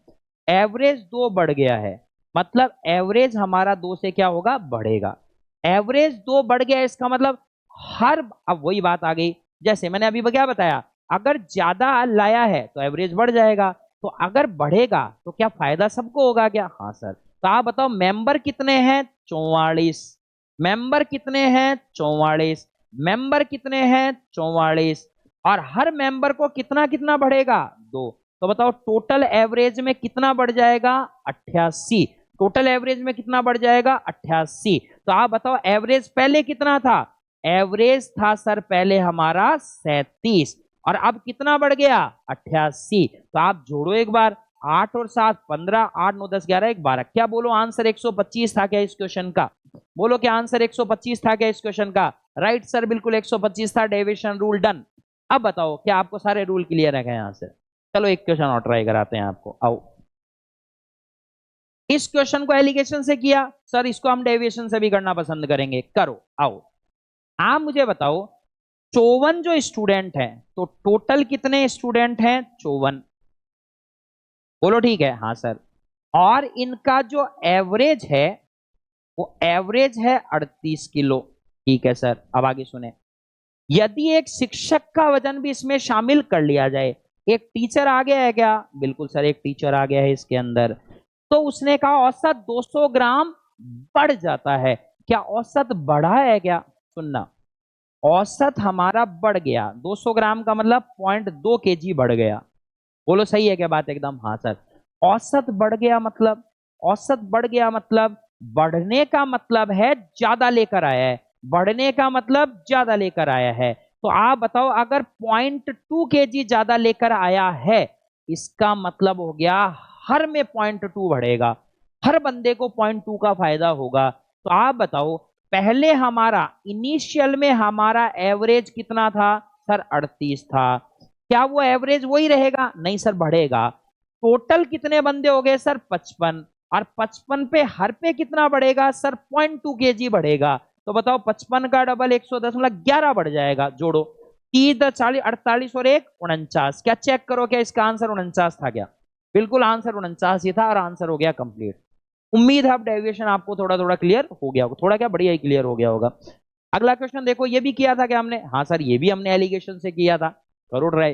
एवरेज 2 बढ़ गया है, मतलब एवरेज हमारा 2 से क्या होगा? बढ़ेगा। एवरेज 2 बढ़ गया इसका मतलब हर, अब वही बात आ गई, जैसे मैंने अभी क्या बताया, अगर ज्यादा लाया है तो एवरेज बढ़ जाएगा, तो अगर बढ़ेगा तो क्या फायदा सबको होगा क्या? हाँ सर। तो आप बताओ मेंबर कितने हैं? 44। मेंबर कितने हैं? 44। मेंबर कितने हैं? 44। और हर मेंबर को कितना कितना बढ़ेगा? 2। तो बताओ टोटल एवरेज में कितना बढ़ जाएगा? 88। टोटल एवरेज में कितना बढ़ जाएगा? 88। तो आप बताओ एवरेज पहले कितना था? एवरेज था सर पहले हमारा 37, और अब कितना बढ़ गया? 88। तो आप जोड़ो एक बार, 8 और 7 15, 8 9 10 11 1 12। क्या बोलो आंसर 125 था क्या इस क्वेश्चन का? बोलो क्या आंसर 125 था क्या इस क्वेश्चन का? राइट सर, बिल्कुल 125 था। Deviation rule done. अब बताओ क्या आपको सारे रूल क्लियर है क्या यहां से? चलो एक क्वेश्चन और ट्राई कराते हैं आपको, आओ। इस क्वेश्चन को एलिगेशन से किया सर, इसको हम डेविएशन से भी करना पसंद करेंगे, करो आओ। आप मुझे बताओ 54 जो स्टूडेंट हैं, तो टोटल कितने स्टूडेंट हैं? 54। बोलो ठीक है, हाँ सर। और इनका जो एवरेज है वो एवरेज है 38 किलो। ठीक है सर, अब आगे सुने। यदि एक शिक्षक का वजन भी इसमें शामिल कर लिया जाए, एक टीचर आ गया है क्या? बिल्कुल सर, एक टीचर आ गया है इसके अंदर, तो उसने कहा औसत 200 ग्राम बढ़ जाता है। क्या औसत बढ़ा है क्या? सुनना, औसत हमारा बढ़ गया, 200 ग्राम का मतलब 0.2 kg बढ़ गया। बोलो सही है क्या बात? एकदम हाँ सर। औसत बढ़ गया मतलब, औसत बढ़ गया मतलब, बढ़ने का मतलब है ज्यादा लेकर आया है, बढ़ने का मतलब ज्यादा लेकर आया है। तो आप बताओ अगर 0.2 kg ज्यादा लेकर आया है, इसका मतलब हो गया हर में 0.2 बढ़ेगा, हर बंदे को 0.2 का फायदा होगा। तो आप बताओ पहले हमारा इनिशियल में हमारा एवरेज कितना था सर? 38 था। क्या वो एवरेज वही रहेगा? नहीं सर, बढ़ेगा। टोटल कितने बंदे हो गए सर? 55। और 55 पे हर पे कितना बढ़ेगा सर? 0.2 kg बढ़ेगा। तो बताओ 55 का डबल 110 मतलब 11 बढ़ जाएगा। जोड़ो 30 40 48 और 1 49। क्या चेक करो क्या इसका आंसर 49 था क्या? बिल्कुल आंसर 49 ही था, और आंसर हो गया कंप्लीट। उम्मीद है अब डेविएशन आपको थोड़ा थोड़ा क्लियर हो गया होगा, थोड़ा क्या बढ़िया ही क्लियर हो गया होगा। अगला क्वेश्चन देखो, ये भी किया था क्या हमने? हाँ सर, ये भी हमने एलिगेशन से किया था। करो ट्राई,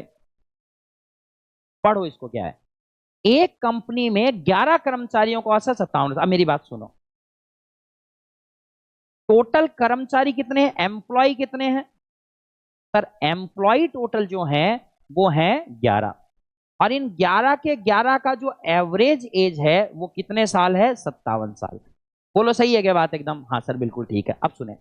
पढ़ो इसको क्या है। एक कंपनी में 11 कर्मचारियों को औसत 57। अब मेरी बात सुनो, टोटल कर्मचारी कितने हैं? एम्प्लॉय कितने हैं सर? एम्प्लॉय टोटल जो है वो है 11, और इन 11 के 11 का जो एवरेज एज है वो कितने साल है? 57 साल। बोलो सही है क्या बात? एकदम हाँ सर, बिल्कुल ठीक है। अब सुने,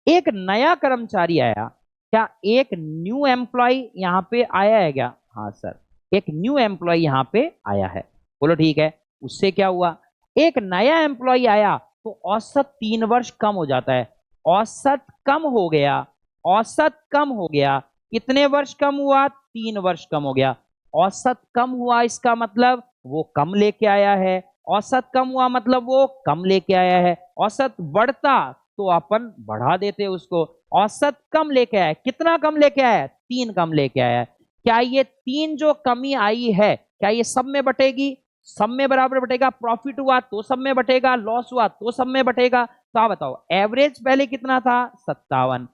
एक नया कर्मचारी आया, क्या एक न्यू एम्प्लॉय यहाँ पे आया है क्या? हाँ सर, एक न्यू एम्प्लॉय यहाँ पे आया है। बोलो ठीक है। उससे क्या हुआ? एक नया एम्प्लॉय आया तो औसत 3 वर्ष कम हो जाता है, औसत कम हो गया, औसत कम हो गया। कितने वर्ष कम हुआ? 3 वर्ष कम हो गया। औसत कम हुआ इसका मतलब वो कम लेके आया है, औसत कम हुआ मतलब वो कम लेके आया है। औसत बढ़ता तो अपन बढ़ा देते उसको। औसत कम लेके आया, कितना कम लेके आया? 3 कम लेके आया। क्या ये 3 जो कमी आई है क्या ये सब में बटेगी? सब में बराबर बटेगा, प्रॉफिट हुआ तो सब में बटेगा, लॉस हुआ तो सब में बटेगा। तो आप बताओ एवरेज पहले कितना था 57,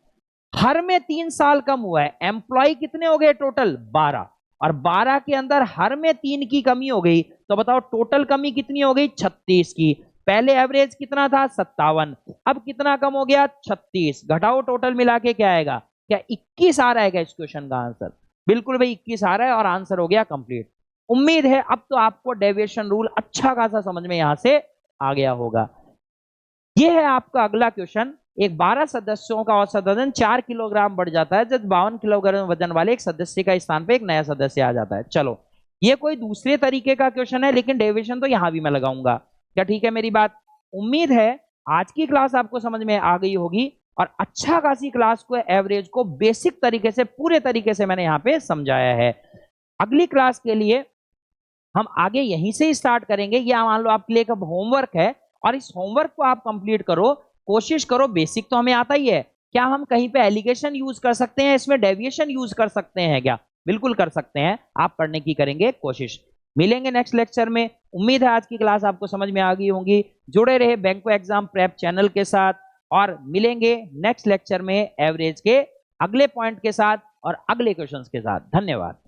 हर में 3 साल कम हुआ है, एम्प्लॉय कितने हो गए टोटल 12, और 12 के अंदर हर में 3 की कमी हो गई, तो बताओ टोटल कमी कितनी हो गई 36 की। पहले एवरेज कितना था 57, अब कितना कम हो गया 36, घटाओ टोटल मिला के क्या आएगा, क्या 21 आ रहा है क्या इस क्वेश्चन का आंसर? बिल्कुल भाई 21 आ रहा है और आंसर हो गया कंप्लीट। उम्मीद है अब तो आपको डेविएशन रूल अच्छा खासा समझ में यहां से आ गया होगा। यह है आपका अगला क्वेश्चन। एक 12 सदस्यों का औसत वजन 4 किलोग्राम बढ़ जाता है जब 52 किलोग्राम वजन वाले एक सदस्य का स्थान पे एक नया सदस्य आ जाता है। चलो ये कोई दूसरे तरीके का क्वेश्चन है, लेकिन डेविएशन तो यहां भी मैं लगाऊंगा। क्या ठीक है मेरी बात? उम्मीद है आज की क्लास आपको समझ में आ गई होगी और अच्छा खासी क्लास को, एवरेज को बेसिक तरीके से, पूरे तरीके से मैंने यहाँ पे समझाया है। अगली क्लास के लिए हम आगे यहीं से स्टार्ट करेंगे। या मान लो आपके लिए एक होमवर्क है और इस होमवर्क को आप कंप्लीट करो, कोशिश करो, बेसिक तो हमें आता ही है, क्या हम कहीं पे एलिगेशन यूज कर सकते हैं, इसमें डेविएशन यूज कर सकते हैं क्या? बिल्कुल कर सकते हैं, आप पढ़ने की करेंगे कोशिश। मिलेंगे नेक्स्ट लेक्चर में। उम्मीद है आज की क्लास आपको समझ में आ गई होंगी। जुड़े रहे बैंको एग्जाम प्रेप चैनल के साथ और मिलेंगे नेक्स्ट लेक्चर में एवरेज के अगले पॉइंट के साथ और अगले क्वेश्चंस के साथ। धन्यवाद।